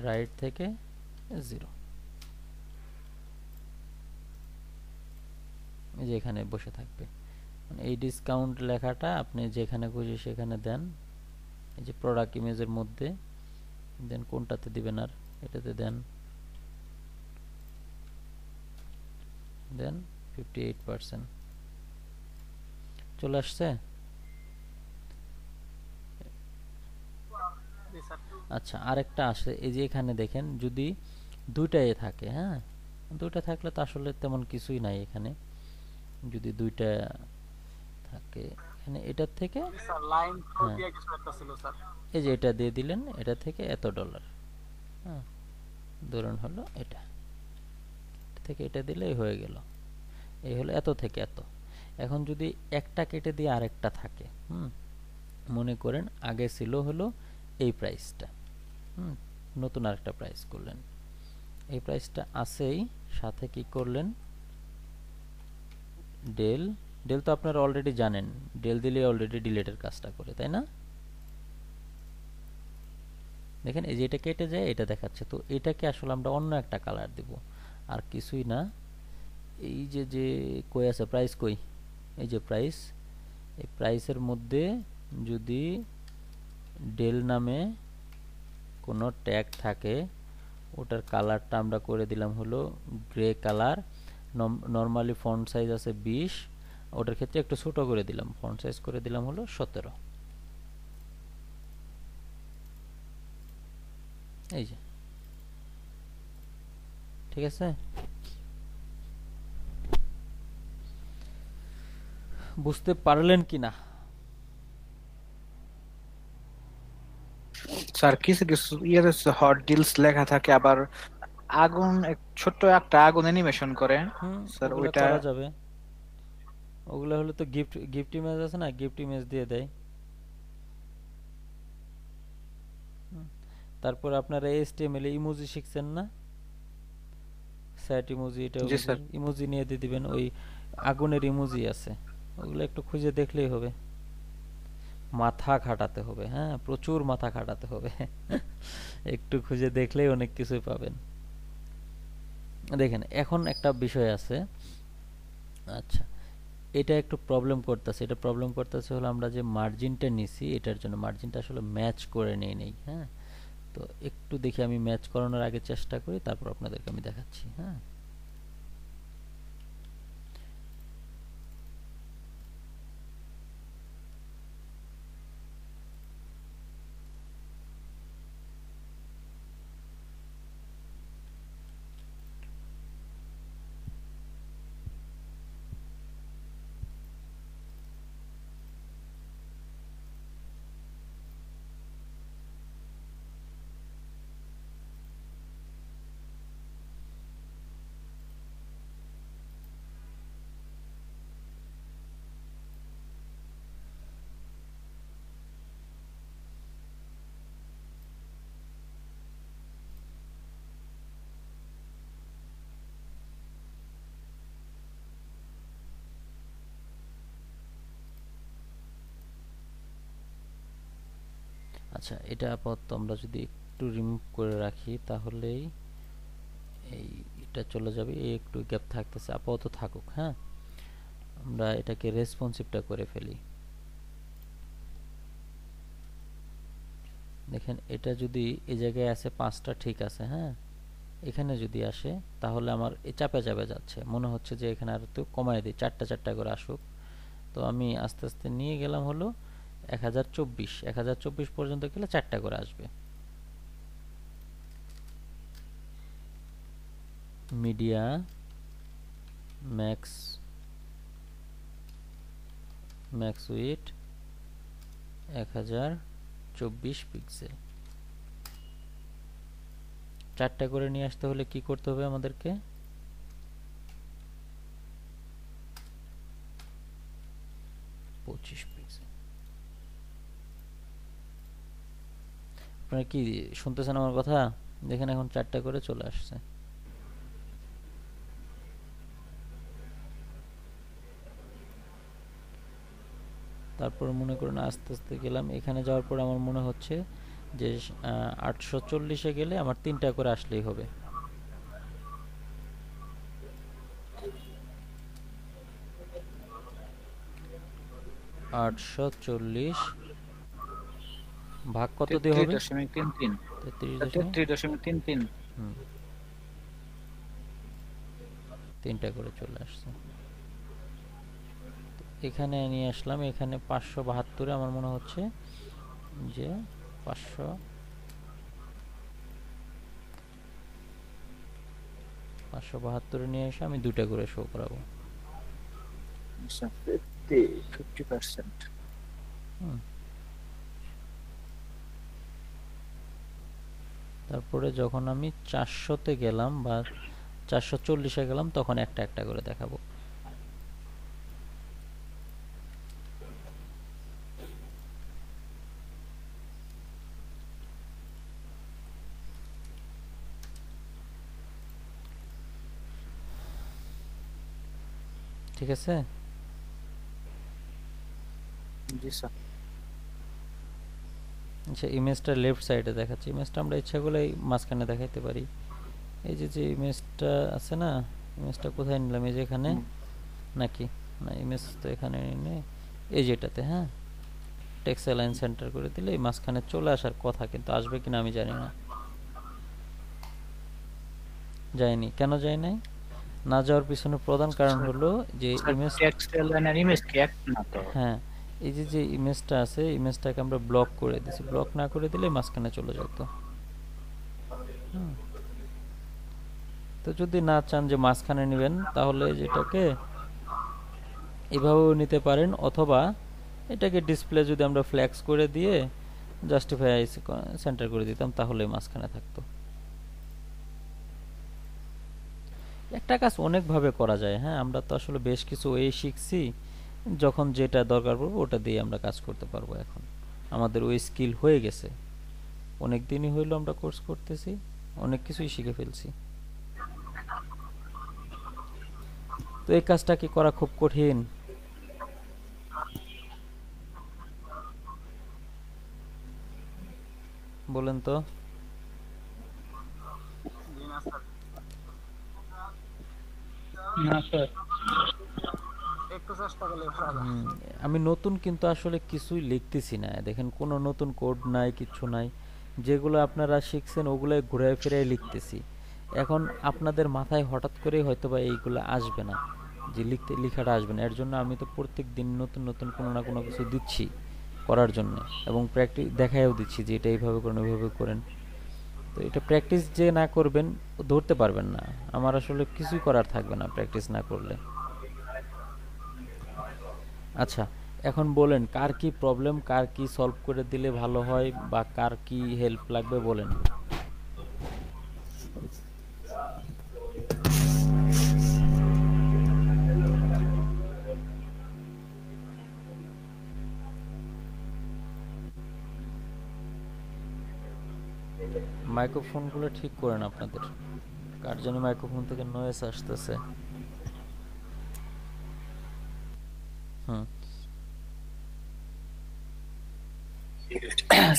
রাইট থেকে 0, এই যে এখানে বসে থাকবে। মানে এই ডিসকাউন্ট লেখাটা আপনি যেখানে খুশি সেখানে দেন, এই যে প্রোডাক্ট ইমেজের মধ্যে দেন, কোনটাতে দিবেন আর এটাতে দেন, দেন 58%। চলে আসছে?
জি স্যার।
আচ্ছা, আরেকটা আসে, এই যে এখানে দেখেন যদি দুইটাই থাকে, হ্যাঁ, দুইটা থাকলে তো আসলে তেমন কিছুই নাই এখানে। যদি দুইটা থাকে এখানে, এটার থেকে,
স্যার লাইন থ্রো
হ্যাঁ,
দিয়ে কিছু একটা ছিল স্যার।
এই যে এটা দিয়ে দিলেন, এটা থেকে এত ডলার, হ্যাঁ, ধরুন হলো এটা থেকে এটা দিলেই হয়ে গেল। এই হলো এত থেকে এত। এখন যদি একটা কেটে দিয়ে আরেকটা থাকে, মনে করেন আগে ছিল হলো এই প্রাইসটা, নতুন আরেকটা প্রাইস করলেন, এই প্রাইসটা আছেই, সাথে কি করলেন, ডেল তো আপনারা অলরেডি জানেন, ডেল দিলে অলরেডি ডিলিটের কাজটা করে, তাই না? দেখেন এই যে এটা কেটে যায়, এটা দেখাচ্ছে। তো এটাকে আসলে আমরা অন্য একটা কালার দিব, আর কিছুই না, এই যে যে কই আছে প্রাইস কই, এই যে প্রাইস, এই প্রাইসের মধ্যে যদি ডেল নামে কোনো ট্যাগ থাকে, ওটার কালারটা আমরা করে দিলাম হলো grey colour. Normally font size আছে 20, ওটার ক্ষেত্রে একটু ছোট করে দিলাম, ফন্ট সাইজ করে দিলাম হলো 17। এই যে ঠিক আছে, বুঝতে পারলেন কিনা?
স্যার কিছু কিছু ইয়ের হট ডিলস লেখা থাকে, আবার আগুন ছোট্ট একটা আগুন অ্যানিমেশন করে স্যার,
ওগুলা
ওইটা
করা যাবে। ওগুলা হলো তো গিফট, গিফট ইমেজ আছে না, গিফট ইমেজ দিয়ে দেয়। তারপর আপনারা HTML এ ইমোজি শিখছেন না, স্যাট ইমোজি, এটা
জি স্যার।
ইমোজি নিয়ে দিয়ে দিবেন। ওই আগুনের ইমোজি আছে, ওগুলো একটু খুঁজে দেখলেই হবে। মাথা খাটাতে হবে, হ্যাঁ প্রচুর মাথা খাটাতে হবে। একটু খুঁজে দেখলেই অনেক কিছুই পাবেন। দেখেন এখন একটা বিষয় আছে, আচ্ছা এটা একটু প্রবলেম করতেছে। এটা প্রবলেম করতেছে হলো আমরা যে মার্জিনটা নিছি, এটার জন্য মার্জিনটা আসলে ম্যাচ করে নেই। হ্যাঁ, তো একটু দেখি আমি ম্যাচ করানোর আগে চেষ্টা করি, তারপর আপনাদেরকে আমি দেখাচ্ছি। হ্যাঁ, আচ্ছা এটা আপাতত আমরা যদি একটু রিমুভ করে রাখি, তাহলেই এই এটা চলে যাবে। এই একটু গ্যাপ থাকতেছে, আপাতত থাকুক। হ্যাঁ, আমরা এটাকে রেসপন্সিভটা করে ফেলি। দেখেন এটা যদি এই জায়গায় আছে 5টা, ঠিক আছে। হ্যাঁ, এখানে যদি আসে তাহলে আমার এই চাপে চাপে যাচ্ছে, মনে হচ্ছে যে এখানে আর একটু কমায় দিই, 4টা করে আসুক। তো আমি আস্তে আস্তে নিয়ে গেলাম হলো 1024 পর্যন্ত গেলে 4টা করে আসবে। Media max with 1024 pixel. 4টা করে নিয়ে আসতে হলে কি করতে হবে আমাদেরকে? আপনারা কি শুনতেছেন আমার কথা? দেখেন এখন 4টা করে চলে আসছে। তারপর মনে করুন আস্তে আস্তে গেলাম, এখানে যাওয়ার পর আমার মনে হচ্ছে যে 840-এ গেলে আমার 3টা করে আসলেই হবে। $840 ভাগ কত দিয়ে হবে?
33.33।
33.33। হুম, 3টা করে চলে আসছে। এখানে নিয়ে আসলাম, এখানে 572-এ আমার মনে হচ্ছে যে 572-এ নিয়ে এসে আমি 2টা করে শো করাবো।
50%।
তারপরে যখন আমি 400-তে গেলাম বা 440-এ গেলাম, তখন একটা একটা করে দেখাবো। ঠিক আছে?
জি স্যার।
আচ্ছা ইমেজটা লেফট সাইডে দেখাচ্ছি। ইমেজটা আমরা ইচ্ছা করলে মাঝখানে দেখাইতে পারি। এই যে যে ইমেজটা আছে না, ইমেজটা কোথায় নিলাম? এই যে এখানে নাকি? না, ইমেজ তো এখানে নেই, এই যেটাতে। হ্যাঁ, টেক্সট অ্যালাইন সেন্টার করে দিলে এই মাঝখানে চলে আসার কথা, কিন্তু আসবে কিনা আমি জানি না। যায়নি, কেন যায় নাই? না যাওয়ার পিছনে প্রধান কারণ হলো যে ইমেজ,
টেক্সট এলাইনার ইমেজ কি এক না তো?
হ্যাঁ, এই যে যে ইমেজটা আছে, ইমেজটাকে আমরা ব্লক করে দিছি। ব্লক না করে দিলে মাঝখানে চলে যেত। তো যদি না চান যে মাঝখানে নেবেন, তাহলে যেটাকে এভাবেও নিতে পারেন, অথবা এটাকে ডিসপ্লে যদি আমরা ফ্ল্যাক্স করে দিয়ে জাস্টিফাই সেন্টার করে দিতাম, তাহলে মাঝখানে থাকতো। একটা কাজ অনেকভাবে করা যায়। হ্যাঁ, আমরা তো আসলে বেশ কিছু ওয়ে শিখছি, যখন যেটা দরকার পড়বে ওটা দিয়ে আমরা কাজ করতে পারবো। এখন আমাদের ওই স্কিল হয়ে গেছে, অনেক দিনই হইলো আমরা কোর্স করতেছি, অনেক কিছুই শিখে ফেলছি। তো এই কাজটা কি করা খুব কঠিন? বলেন তো।
জি না স্যার,
না স্যার,
একটু চেষ্টা করলে পারা যায়।
আমি নতুন কিন্তু আসলে কিছুই লিখতেছি না। দেখেন, কোনো নতুন কোড নাই, কিচ্ছু নাই। যেগুলো আপনারা শিখছেন ওগুলোই ঘুরায় ফিরায় লিখতেছি। এখন আপনাদের মাথায় হঠাৎ করেই হয়তোবা এইগুলো আসবে না, যে লেখাটা আসবে না। এর জন্য আমি তো প্রত্যেক দিন নতুন নতুন কোনো না কোনো কিছু দিচ্ছি করার জন্য, এবং প্র্যাকটিস দেখায়ও দিচ্ছি যে এটা এইভাবে করেন, ওইভাবে করেন। তো এটা প্র্যাকটিস যে না করবেন, ধরতে পারবেন না। আমার আসলে কিছুই করার থাকবে না প্র্যাকটিস না করলে। আচ্ছা, এখন বলেন কার কি প্রবলেম, কার কি সলভ করে দিলে ভালো হয়, বা কার কি হেল্প লাগবে বলেন। মাইক্রোফোনগুলো ঠিক করেন আপনাদের। কার জানি মাইক্রোফোন থেকে নয়েজ আসতেছে। হুম,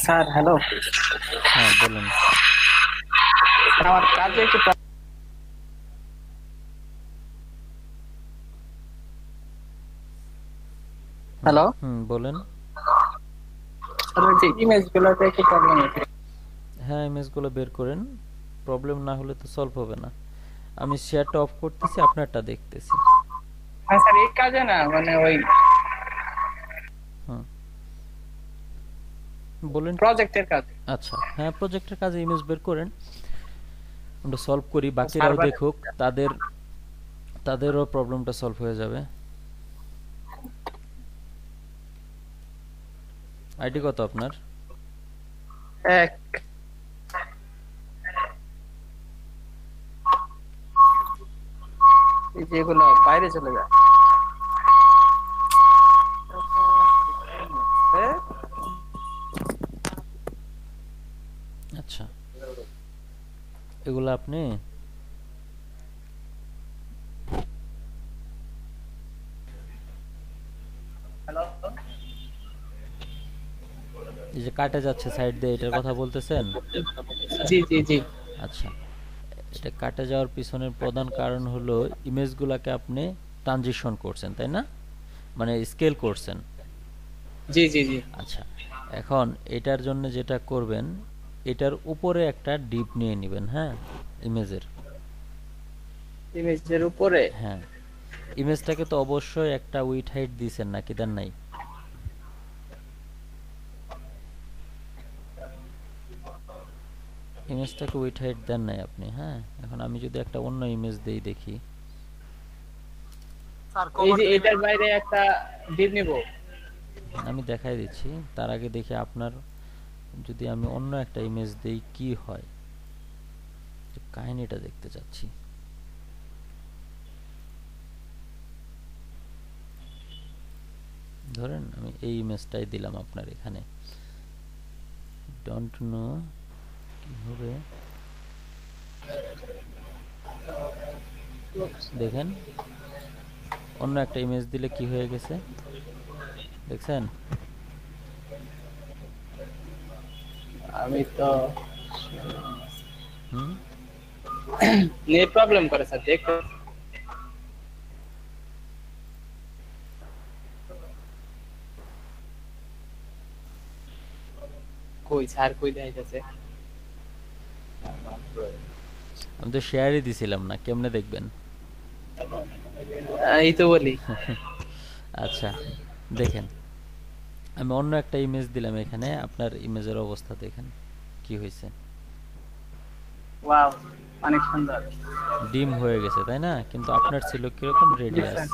স্যার হ্যালো,
হ্যাঁ বলেন।
আমার কাজে একটু হ্যালো
বলেন।
স্যার, ওই যে ইমেজ গুলোতে একটু প্রবলেম হচ্ছে।
হ্যাঁ, ইমেজগুলো বের করেন, প্রবলেম না হলে তো সলভ হবে না। আমি শেয়ারটা অফ করতেছি, আপনারটা দেখতেছি।
হ্যাঁ স্যার, এই কাজে না মানে ওই
হুম, বলেন।
প্রজেক্টের কাজ।
আচ্ছা, হ্যাঁ, প্রজেক্টের কাজে ইমেজ বের করেন, আমরা সলভ করি, বাকিরাও
সার্ভার
দেখুক, তাদেরও প্রবলেমটা সলভ হয়ে যাবে। আইডি কত আপনার?
এক এই যেগুলো বাইরে চলে যায়।
আচ্ছা, এগুলো আপনি এই যে কাটে যাচ্ছে সাইড দিয়ে, এটার কথা বলতেছেন?
জি জি জি
আচ্ছা, এটা কাটে যাওয়ার পিছনের প্রধান কারণ হলো ইমেজগুলোকে আপনি ট্রানজিশন করছেন, তাই না? মানে স্কেল করছেন।
জি জি জি
আচ্ছা, এখন এটার জন্য যেটা করবেন, এটার উপরে একটা ডিপ নিয়ে নেবেন। হ্যাঁ, ইমেজের
ইমেজের উপরে।
হ্যাঁ, ইমেজটাকে তো অবশ্যই একটা উইডথ হাইট দিয়েছেন, নাকি দেন নাই? ইমেজটাকে উইডথ হাইট দেন নাই আপনি। হ্যাঁ, এখন আমি যদি একটা অন্য ইমেজ দেই, দেখি।
স্যার
এই
কভার
যে
দিলে
এটার বাইরে একটা ডিপ নিব।
আমি দেখাই দিচ্ছি, তার আগে দেখি আপনার, যদি আমি অন্য একটা ইমেজ দেই কি হয়, কাহিনীটা দেখতে চাচ্ছি। ধরেন আমি এই ইমেজটাই দিলাম আপনার এখানে, ডোন্ট নো কি হবে। দেখেন, অন্য একটা ইমেজ দিলে কি হয়ে গেছে, দেখছেন?
আমি তো
হুম,
নেট প্রবলেম করে স্যার, দেখো।
কই স্যার কই দেখাইতেছে?
আমি তো শেয়ারই দিছিলাম না, কেমনে দেখবেন?
এই তো বলি।
আচ্ছা দেখেন, আমি অন্য একটা ইমেজ দিলাম এখানে, আপনার ইমেজের অবস্থা দেখেন কি হয়েছে।
ওয়াও, অনেক সুন্দর।
ডিম হয়ে গেছে তাই না? কিন্তু আপনার ছিল কিরকম রেডিয়াস।
ডিফারেন্ট।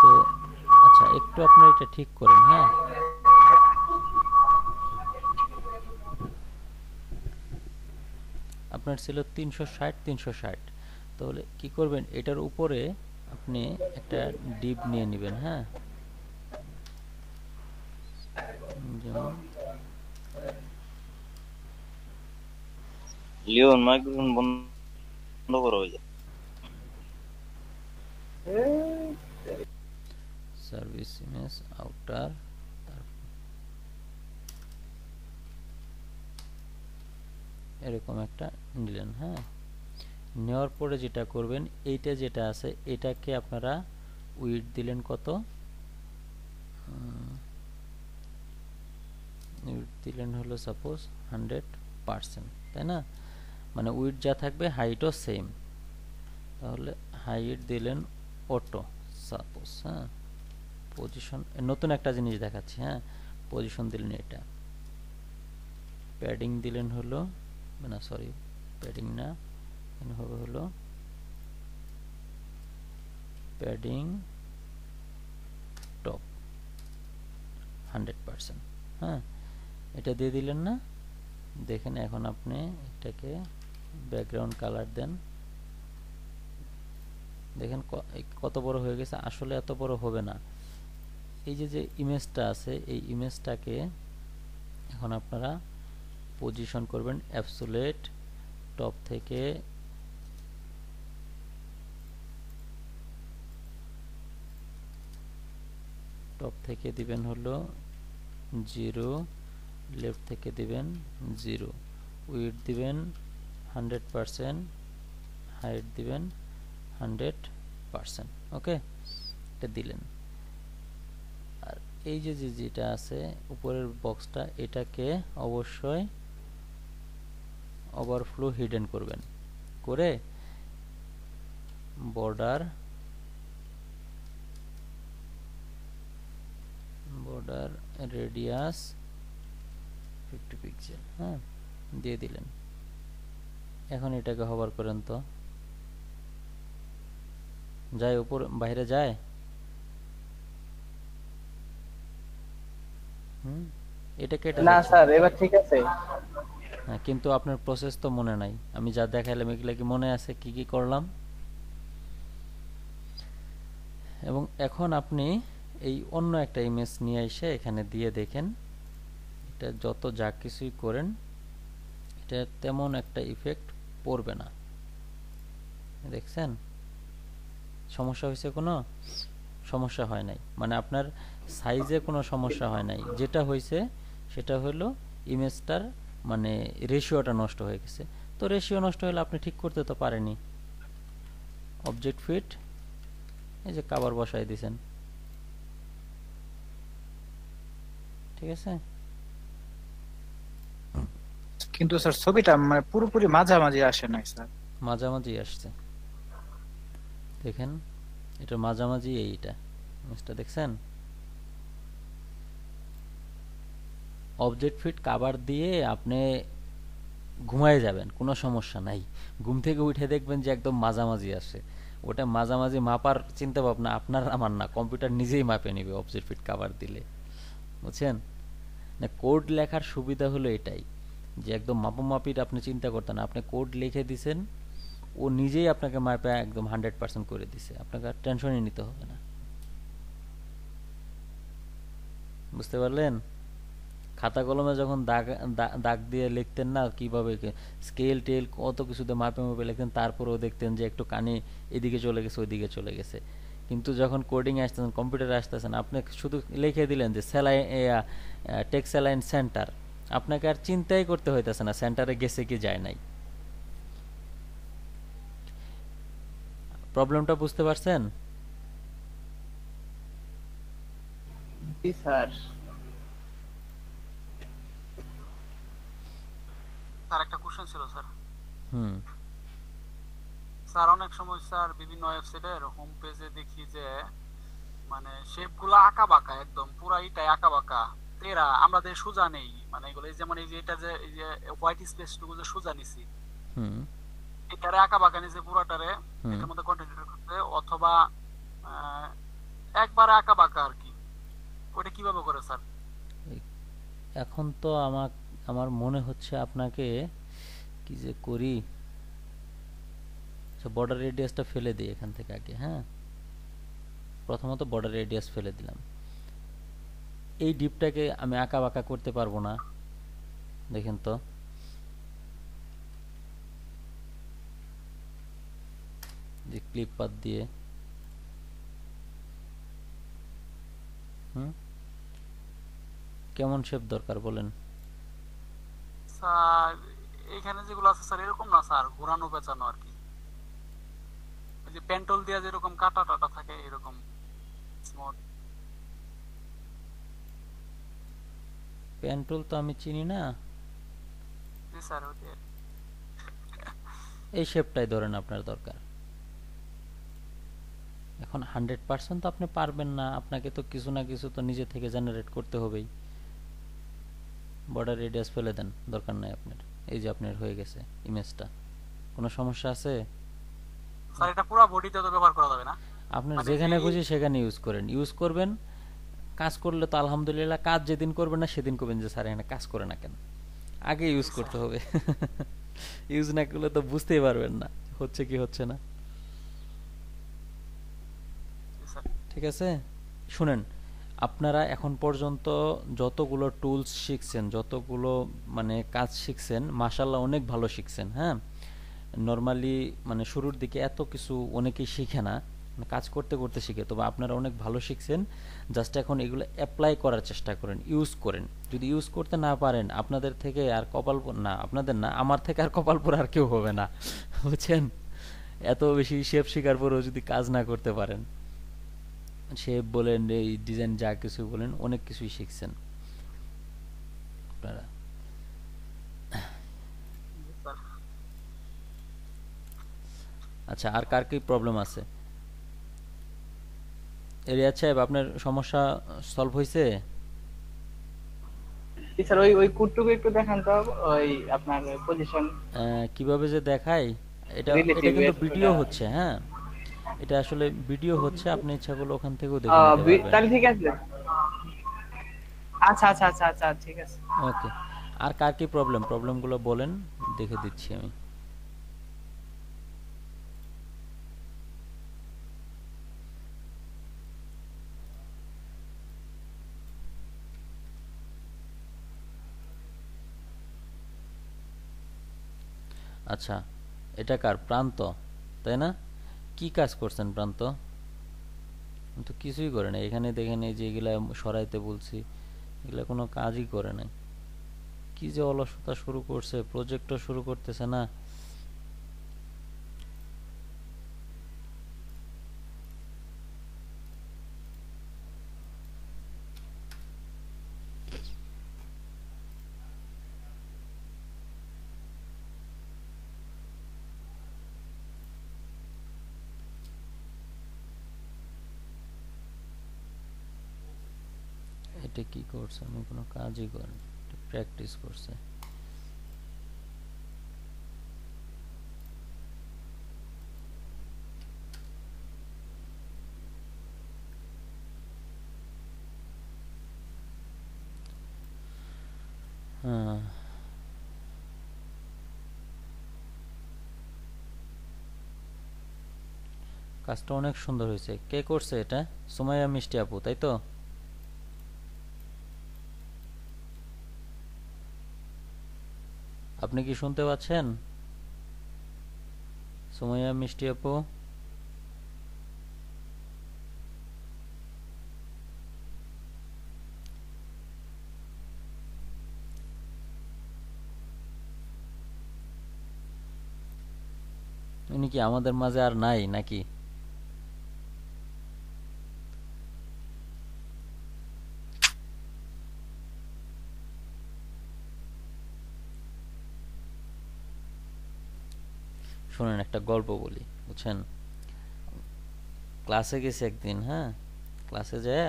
তো আচ্ছা একটু আপনার এটা ঠিক করেন, হ্যাঁ। আপনার ছিল 360 360, তাহলে কি করবেন, এটার উপরে আপনি একটা ডিপ নিয়ে নেবেন, হ্যাঁ। যেমন
লিওন মাইক্রোফোন বন্ধ করো হয়ে যায়।
সার্ভিস ইমেজ আউটার, এরকম একটা নিলেন, হ্যাঁ। নেওয়ার পরে যেটা করবেন, এইটা যেটা আছে এটাকে আপনারা উইডথ দিলেন কত, উইডথ দিলেন হলো সাপোজ 100%, তাই না? মানে উইডথ যা থাকবে হাইটও সেম। তাহলে হাইট দিলেন অটো সাপোজ, হ্যাঁ। পজিশন, নতুন একটা জিনিস দেখাচ্ছি, হ্যাঁ। পজিশন দিলেন এটা, প্যাডিং দিলেন হলো, না সরি প্যাডিং না, হবে হলো প্যাডিং টপ 100%, হ্যাঁ। এটা দিয়ে দিলেন না? দেখেন এখন আপনি এটাকে ব্যাকগ্রাউন্ড কালার দেন, দেখেন কত বড় হয়ে গেছে। আসলে এত বড় হবে না। এই যে ইমেজটা আছে, এই ইমেজটাকে এখন আপনারা পজিশন করবেন অ্যাবসোলিউট টপ থেকে দিবেন হলো 0, লেফট থেকে দিবেন 0, উইডথ দিবেন 100%, হাইট দিবেন 100%, ওকে। এটা দিলেন। আর এই যে যেটা আছে উপরের বক্সটা, এটাকে অবশ্যই ওভারফ্লো হিডেন করবেন, করে বর্ডার রেডিয়াস 50 পিক্সেল, হ্যাঁ, দিয়ে দিলেন। এখন এটাকে হোভার করেন তো, যায় উপর বাইরে যায়, এটা কেটে
না
যাচ্ছে।
স্যার এবার ঠিক আছে।
হ্যাঁ, কিন্তু আপনার প্রসেস তো মনে নাই। আমি যা দেখাইলাম এগুলা কি মনে আছে কি কি করলাম? এবং এখন আপনি এই অন্য একটা ইমেজ নিয়ে এসে এখানে দিয়ে দেখেন, এটা যত যা কিছুই করেন এটা তেমন একটা ইফেক্ট পড়বে না। দেখছেন সমস্যা হয়েছে? কোনো সমস্যা হয় নাই, মানে আপনার সাইজে কোনো সমস্যা হয় নাই। যেটা হয়েছে সেটা হলো ইমেজটার মানে রেশিওটা নষ্ট হয়ে গেছে। তো রেশিও নষ্ট হলে আপনি ঠিক করতে তো পারেনি। অবজেক্ট ফিট, এই যে কভার বসাই দিয়েছেন, ঠিক আছে।
কিন্তু স্যার ছবিটা মানে পুরোপুরি মাঝামাঝি আসে নাই স্যার।
মাঝামাঝি আসছে, দেখেন এটা মাঝামাঝি, এইটা ইমেজটা দেখছেন। অবজেক্ট ফিট কভার দিয়ে আপনি ঘুমায় যাবেন, কোনো সমস্যা নাই। ঘুম থেকে উঠে দেখবেন যে একদম মাঝামাঝি আসে। ওটা মাঝামাঝি মাপার চিন্তা ভাবনা আপনার আমার না, কম্পিউটার নিজেই মাপে নেবে অবজেক্ট ফিট কভার দিলে, বুঝছেন না? কোড লেখার সুবিধা হলো এটাই যে একদম মাপামাপির আপনি চিন্তা করতেন না, আপনি কোড লিখে দিছেন, ও নিজেই আপনাকে মাপে একদম 100% করে দিছে, আপনাকে আর টেনশনই নিতে হবে না। বুঝতে পারলেন? খাতা কলমে যখন দাগ দিয়ে লিখতেন না, কিভাবে স্কেল টেল কত কিছুতে মাপে মাপে লিখতেন, তারপরেও দেখতেন যে একটু কানে এদিকে চলে গেছে ওইদিকে চলে গেছে। কিন্তু যখন কোডিং আসতেছেন, কম্পিউটারে আসতেছেন, আপনি শুধু লিখে দিলেন যে টেক্সট অ্যালাইন সেন্টার, আপনাকে আর চিন্তাই করতে হইতেছে না সেন্টারে গেছে কি যায় নাই। প্রবলেমটা বুঝতে পারছেন?
জি স্যার।
ছিল স্যার।
হুম
স্যার অনেক সময় স্যার বিভিন্ন ওয়েবসাইটের হোম পেজে দেখি যে মানে শেপগুলো আঁকা বাঁকা, একদম পুরা ইটাই আঁকা বাঁকা তেরা, আমাদের সোজা নেই। মানে এগুলো এই যেমন এই যে এটা যে এই যে হোয়াইট স্পেস টুকু যে সোজা নিছি,
হুম
এটারে আঁকা বাঁকা নিছে পুরাটারে,
হুম
এটার মধ্যে কন্টেন্ট করতে, অথবা আহ, একবারে আঁকা বাঁকা আর কি। ওটা কিভাবে করে স্যার?
এই- এখন তো আমার মনে হচ্ছে আপনাকে কি যে করি, আচ্ছা বর্ডার রেডিয়াসটা ফেলে দিই এখান থেকে আগে। হ্যাঁ, প্রথমত বর্ডার রেডিয়াস ফেলে দিলাম। এই ডিপটাকে আমি আঁকা বাঁকা করতে পারবো না, দেখেন তো। যে ক্লিপ পাত দিয়ে, হুম কেমন শেপ দরকার বলেন?
স্যার এখানে যেগুলো আছে স্যার এরকম না স্যার, ঘোরানো পেঁচানো আর কি। ওই যে পেন্টল দিয়া যেরকম কাটা টাটা থাকে এরকম স্মুথ।
পেন টুল তো আমি চিনি না।
জি স্যার ওইটা।
এই শেপটাই ধরেন আপনার দরকার। এখন 100% তো আপনি পারবেন না, আপনাকে তো কিছু না কিছু তো নিজে থেকে জেনারেট করতে হবেই। বর্ডার রেডিয়াস ফেলে দেন, দরকার নাই আপনার। এই যে আপনার হয়ে গেছে ইমেজটা। কোনো সমস্যা আছে?
স্যার এটা পুরো বডিতে তো ব্যবহার করা যাবে না?
আপনার
মানে
যেখানে
যে
খুশি সেখানে ইউজ করেন, ইউজ করবেন। কাজ করলে তো আলহামদুলিল্লাহ, কাজ যেদিন করবেন না সেদিন করবেন যে স্যার এখানে কাজ করে না কেন। আগে ইউজ
জি স্যার।
করতে হবে। ইউজ না করলে তো বুঝতেই পারবেন না হচ্ছে কি হচ্ছে না।
জি স্যার।
ঠিক আছে, শুনেন, আপনারা এখন পর্যন্ত যতগুলো টুলস শিখছেন, যতগুলো মানে কাজ শিখছেন, মাশাআল্লাহ অনেক ভালো শিখছেন। হ্যাঁ, নরমালি মানে শুরুর দিকে এত কিছু অনেকেই শিখে না, মানে কাজ করতে করতে শিখে। তবে আপনারা অনেক ভালো শিখছেন। জাস্ট এখন এগুলো অ্যাপ্লাই করার চেষ্টা করেন, ইউজ করেন। যদি ইউজ করতে না পারেন, আপনাদের থেকে আর কপাল না, আপনাদের না, আমার থেকে আর কপাল পোড়া আর কেউ হবে না। বুঝছেন? এত বেশি শেপ শিখার পরেও যদি কাজ না করতে পারেন, শেপ বলেন, এই ডিজাইন যা কিছু বলেন, অনেক কিছুই শিখছেন আপনারা।
জি স্যার।
আচ্ছা, আর কার কি প্রবলেম আছে? রিয়াদ সাহেব, আপনার সমস্যা সলভ হয়েছে?
জি স্যার, ওই কোডটুকু একটু দেখান তো, ওই আপনার পজিশন
কিভাবে যে দেখাই, এটা এটা
রিলেটিভ
কিন্তু
এর
ভিডিও
ওটা।
হচ্ছে। হ্যাঁ, এটা আসলে ভিডিও হচ্ছে, আপনি ইচ্ছা করলে ওখান থেকেও দেখে নিতে পারবেন।
তাহলে ঠিক আছে। আচ্ছা আচ্ছা আচ্ছা আচ্ছা, ঠিক আছে।
ওকে, আর কার কি প্রবলেমগুলো বলেন, দেখে দিচ্ছি আমি। আচ্ছা, এটা কার? প্রান্ত, তাই না? কি কাজ করছেন প্রান্ত? তো কিছুই করে নাই। এখানে দেখেন, এই যে এগুলা সরাইতে বলছি, এগুলা কোনো কাজই করে নাই। কি যে অলসতা শুরু করছে, প্রজেক্টও শুরু করতেছে না। এটা কি করছে? আমি কোনো কাজই করিনি, প্র্যাকটিস করছে। হ্যাঁ, কাজটা অনেক সুন্দর হয়েছে। কে করছে এটা? সুমাইয়া মিষ্টি আপু, তাই তো? আপনি কি শুনতে পাচ্ছেন? সুমাইয়া মিষ্টি আপু, উনি কি আমাদের মাঝে আর নাই নাকি? শুনেন একটা গল্প বলি, বুঝছেন? ক্লাসে গেছি একদিন, হ্যাঁ, ক্লাসে যায়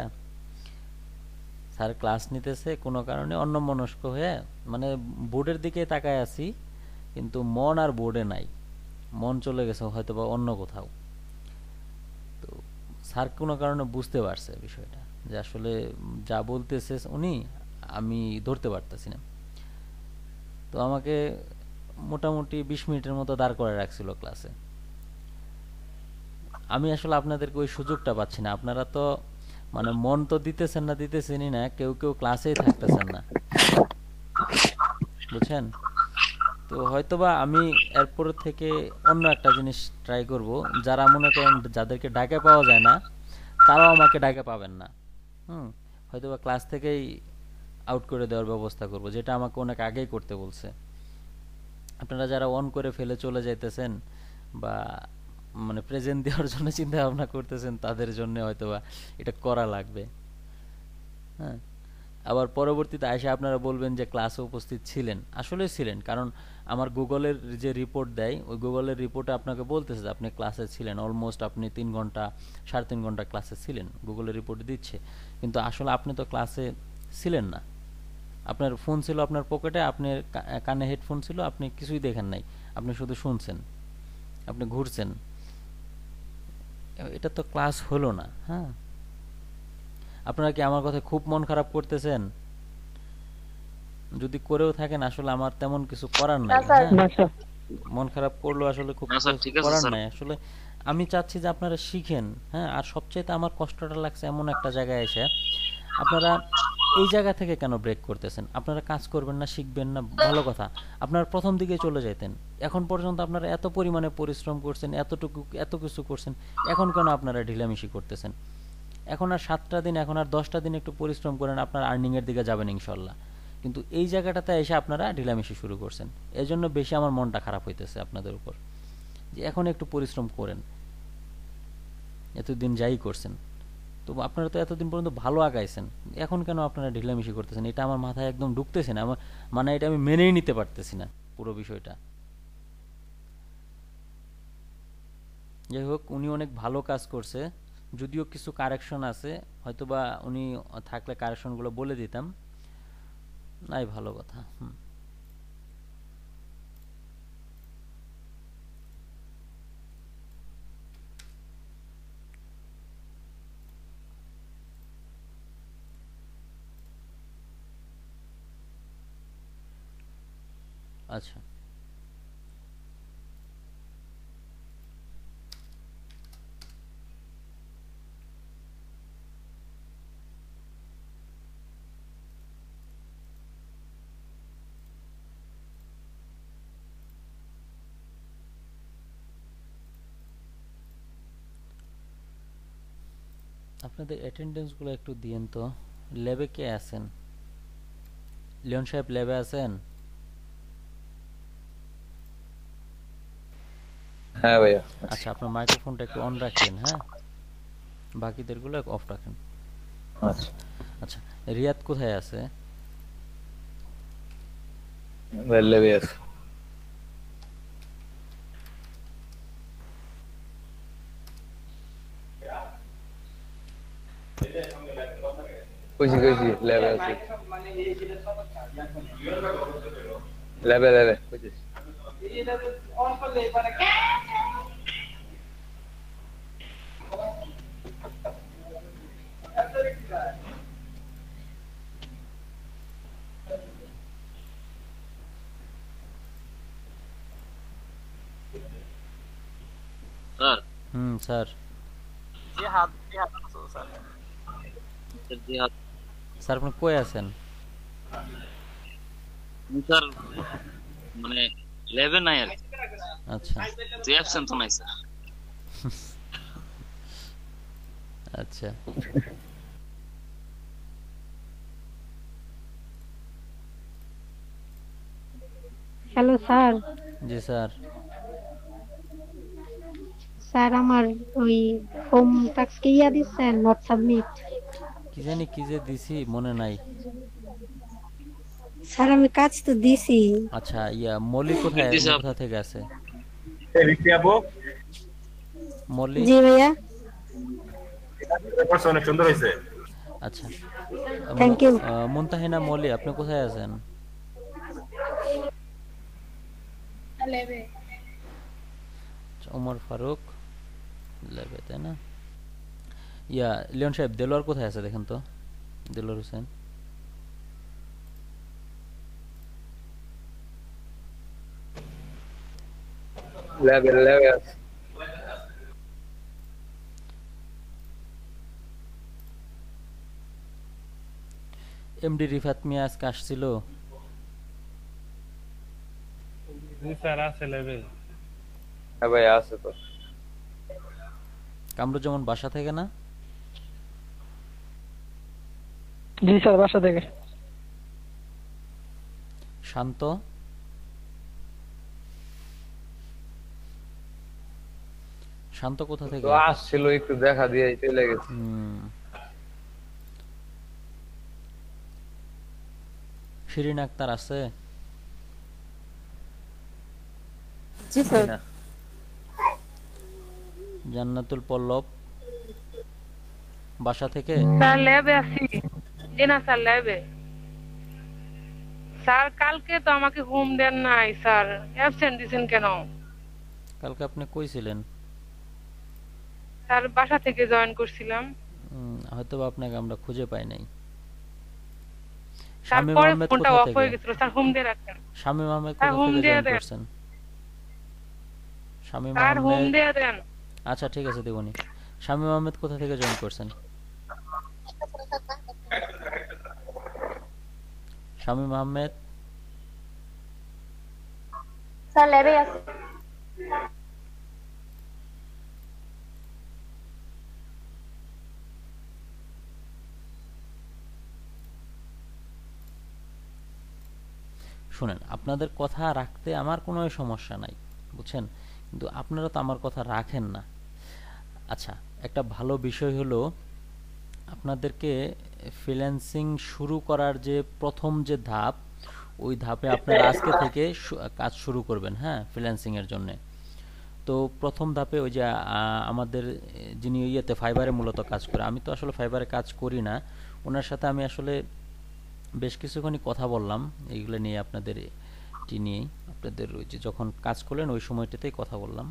স্যার ক্লাস নিতেছে, কোনো কারণে অন্যমনস্ক হয়ে মানে বোর্ডের দিকে তাকায় আছি, কিন্তু মন আর বোর্ডে নাই, মন চলে গেছে হয়তো বা অন্য কোথাও। তো স্যার কোনো কারণে বুঝতে পারছে বিষয়টা, যে আসলে যা বলতেছে উনি আমি ধরতে পারতেছি না। তো আমাকে মোটামুটি 20 মিনিটের মতো দাঁড় করে রাখছিল ক্লাসে। আমি আসলে আপনাদেরকে ওই সুযোগটা পাচ্ছি না। আপনারা তো মানে মন তো দিতেছেন না, দিতেছেনই না, কেউ কেউ ক্লাসেই থাকতেছেন না, বুঝছেন? তো হয়তোবা আমি এরপর থেকে অন্য একটা জিনিস ট্রাই করব, যারা মনে করেন যাদেরকে ডাকে পাওয়া যায় না তারাও আমাকে ডাকে পাবেন না। হয়তোবা ক্লাস থেকেই আউট করে দেওয়ার ব্যবস্থা করব, যেটা আমাকে অনেক আগেই করতে বলছে। আপনারা যারা অন করে ফেলে চলে যাইতেছেন বা মানে প্রেজেন্ট দেওয়ার জন্য চিন্তা ভাবনা করতেছেন, তাদের জন্য হয়তোবা এটা করা লাগবে। হ্যাঁ, আবার পরবর্তীতে এসে আপনারা বলবেন যে ক্লাসে উপস্থিত ছিলেন, আসলে ছিলেন, কারণ আমার গুগলের যে রিপোর্ট দেয় ওই গুগলের রিপোর্টে আপনাকে বলতেছে যে আপনি ক্লাসে ছিলেন, অলমোস্ট আপনি 3 ঘন্টা 3.5 ঘন্টা ক্লাসে ছিলেন, গুগলের রিপোর্ট দিচ্ছে। কিন্তু আসলে আপনি তো ক্লাসে ছিলেন না, আপনার ফোন ছিল আপনার পকেটে, আপনার কানে হেডফোন ছিল, আপনি কিছুই দেখেন নাই, আপনি শুধু শুনছেন, আপনি ঘুরছেন, এটা তো ক্লাস হলো না। হ্যাঁ, আপনারা কি আমার কথা খুব মন খারাপ করতেছেন? যদি করেও থাকেন আসলে আমার তেমন কিছু করার নাই। হ্যাঁ, মন খারাপ করলো আসলে খুব করার নাই। আসলে আমি চাচ্ছি যে আপনারা শিখেন। হ্যাঁ, আর সবচেয়ে আমার কষ্টটা লাগছে এমন একটা জায়গায় এসে আপনারা এই জায়গা থেকে কেন ব্রেক করতেছেন? আপনারা কাজ করবেন না, শিখবেন না, ভালো কথা, আপনারা প্রথম দিকে চলে যাইতেন। এখন পর্যন্ত আপনারা এত পরিমাণে পরিশ্রম করছেন, এত কিছু করছেন, এখন কেন আপনারা ঢিলামিশি করতেছেন? এখন আর 7টা দিন, এখন আর 10টা দিন একটু পরিশ্রম করেন, আপনার আর্নিং এর দিকে যাবেন ইনশাল্লাহ। কিন্তু এই জায়গাটাতে এসে আপনারা ঢিলামিশি শুরু করছেন, এজন্য বেশি আমার মনটা খারাপ হইতেছে আপনাদের উপর, যে এখন একটু পরিশ্রম করেন, এতদিন যাই করছেন। তো আপনারা তো এতদিন পর্যন্ত ভালো আগাইছেন, এখন কেন আপনারা ঢিলামিশি করতেছেন? এটা আমার মাথায় একদম ঢুকতেছে না, আমার মানে এটা আমি মেনেই নিতে পারতেছি না পুরো বিষয়টা। যাই হোক, উনি অনেক ভালো কাজ করছে, যদিও কিছু কারেকশন আছে, হয়তোবা উনি থাকলে কারেকশনগুলো বলে দিতাম, নাই ভালো কথা। আচ্ছা, আপনাদের অ্যাটেন্ডেন্স গুলো একটু দিয়েন তো। ল্যাবে কে আছেন? লিওন সাহেব ল্যাবে আছেন?
হ্যাঁ ভাইয়া।
আচ্ছা, আপনার মাইক্রোফোনটা একটু অন রাখেন, হ্যাঁ, বাকিদের গুলো অফ রাখেন।
আচ্ছা
আচ্ছা, রিয়াদ কোথায় আছে?
ল্যাবে আছে। কইছি ল্যাবে আছে, ল্যাবে কইছি।
স্যার
স্যার
জিহাদ জিহাদ আছো স্যার?
জিহাদ
স্যার আপনি কই আছেন?
স্যার মানে লেভেল নাই আর।
আচ্ছা
তুই অ্যাবসেন্ট তো নাই স্যার।
আচ্ছা,
হ্যালো স্যার।
জি স্যার।
স্যার আমার ওই হোম টাস্ক কি দিচ্ছেন, নট সাবমিট।
কি জানি কি যে দিছি মনে নাই।
স্যার আমি কাজ তো দিছি।
আচ্ছা, ইয়া মলি কোথায়,
দিছে
কোথা থেকে আছে?
রিক্তি আপু
মলি
জি ভাইয়া,
ব্যাপারটা অনেক সুন্দর হয়েছে।
আচ্ছা
থ্যাংক ইউ।
মুনতাহিনা মলি আপনি কোথায় আছেন? আচ্ছা, ওমর ফারুক লেবে, তাই না? ইয়া লিওন সাহেব দেলোয়ার কোথায় আছে দেখেন তো, দেলোয়ার হোসেন।
ল্যাবে আছে।
এমডি রিফাত মিয়া আজকে আসছিল?
জি স্যার আছে লেবে।
হ্যাঁ ভাই আছে তো।
কামরুজ্জামান বাসা থেকে না?
জি স্যার, বাসা থেকে।
শান্ত? শান্ত কোথা থেকে?
তো আসছিল একটু দেখা দিয়ে চলে গেছে।
শিরিন আক্তার আছে?
জি স্যার।
জান্নাতুল পল্লব বাসা থেকে?
স্যার ল্যাবে আছি। জি না স্যার ল্যাবে। স্যার কালকে তো আমাকে হোম দেন নাই স্যার, অ্যাবসেন্ট দিয়েছেন কেন?
কালকে আপনি কই ছিলেন?
স্যার বাসা থেকে জয়েন করছিলাম।
হয়তো আপনাকে আমরা খুঁজে পাই নাই।
শামীম আহমেদ কোথা থেকে? অফ হয়ে গেছিল স্যার, হোম দিয়ে রাখেন।
শামীম আহমেদ কোথা থেকে জয়েন করছেন? শামীম
স্যার হোম
আহমেদ,
দিয়ে দেন।
আচ্ছা ঠিক আছে দেবনি। শামীম আহমেদ কোথা থেকে জয়েন করছেন? শামীম আহমেদ
স্যার ল্যাবে আছে।
শুনেন, আপনাদের কথা রাখতে আমার কোনো সমস্যা নাই, বুঝছেন, কিন্তু আপনারা তো আমার কথা রাখেন না। আচ্ছা, একটা ভালো বিষয় হলো আপনাদেরকে ফ্রিল্যান্সিং শুরু করার যে প্রথম যে ধাপ, ওই ধাপে আপনারা আজকে থেকে কাজ শুরু করবেন। হ্যাঁ, ফ্রিল্যান্সিং এর জন্য তো প্রথম ধাপে ওই যে আমাদের যিনি ইয়েতে ফাইবারে মূলত কাজ করে, আমি তো আসলে ফাইবারে কাজ করি না, ওনার সাথে আমি আসলে বেশ কিছুক্ষণই কথা বললাম এইগুলো নিয়ে, আপনাদের নিয়েই, আপনাদের ওই যে যখন কাজ করলেন ওই সময়টাতেই কথা বললাম।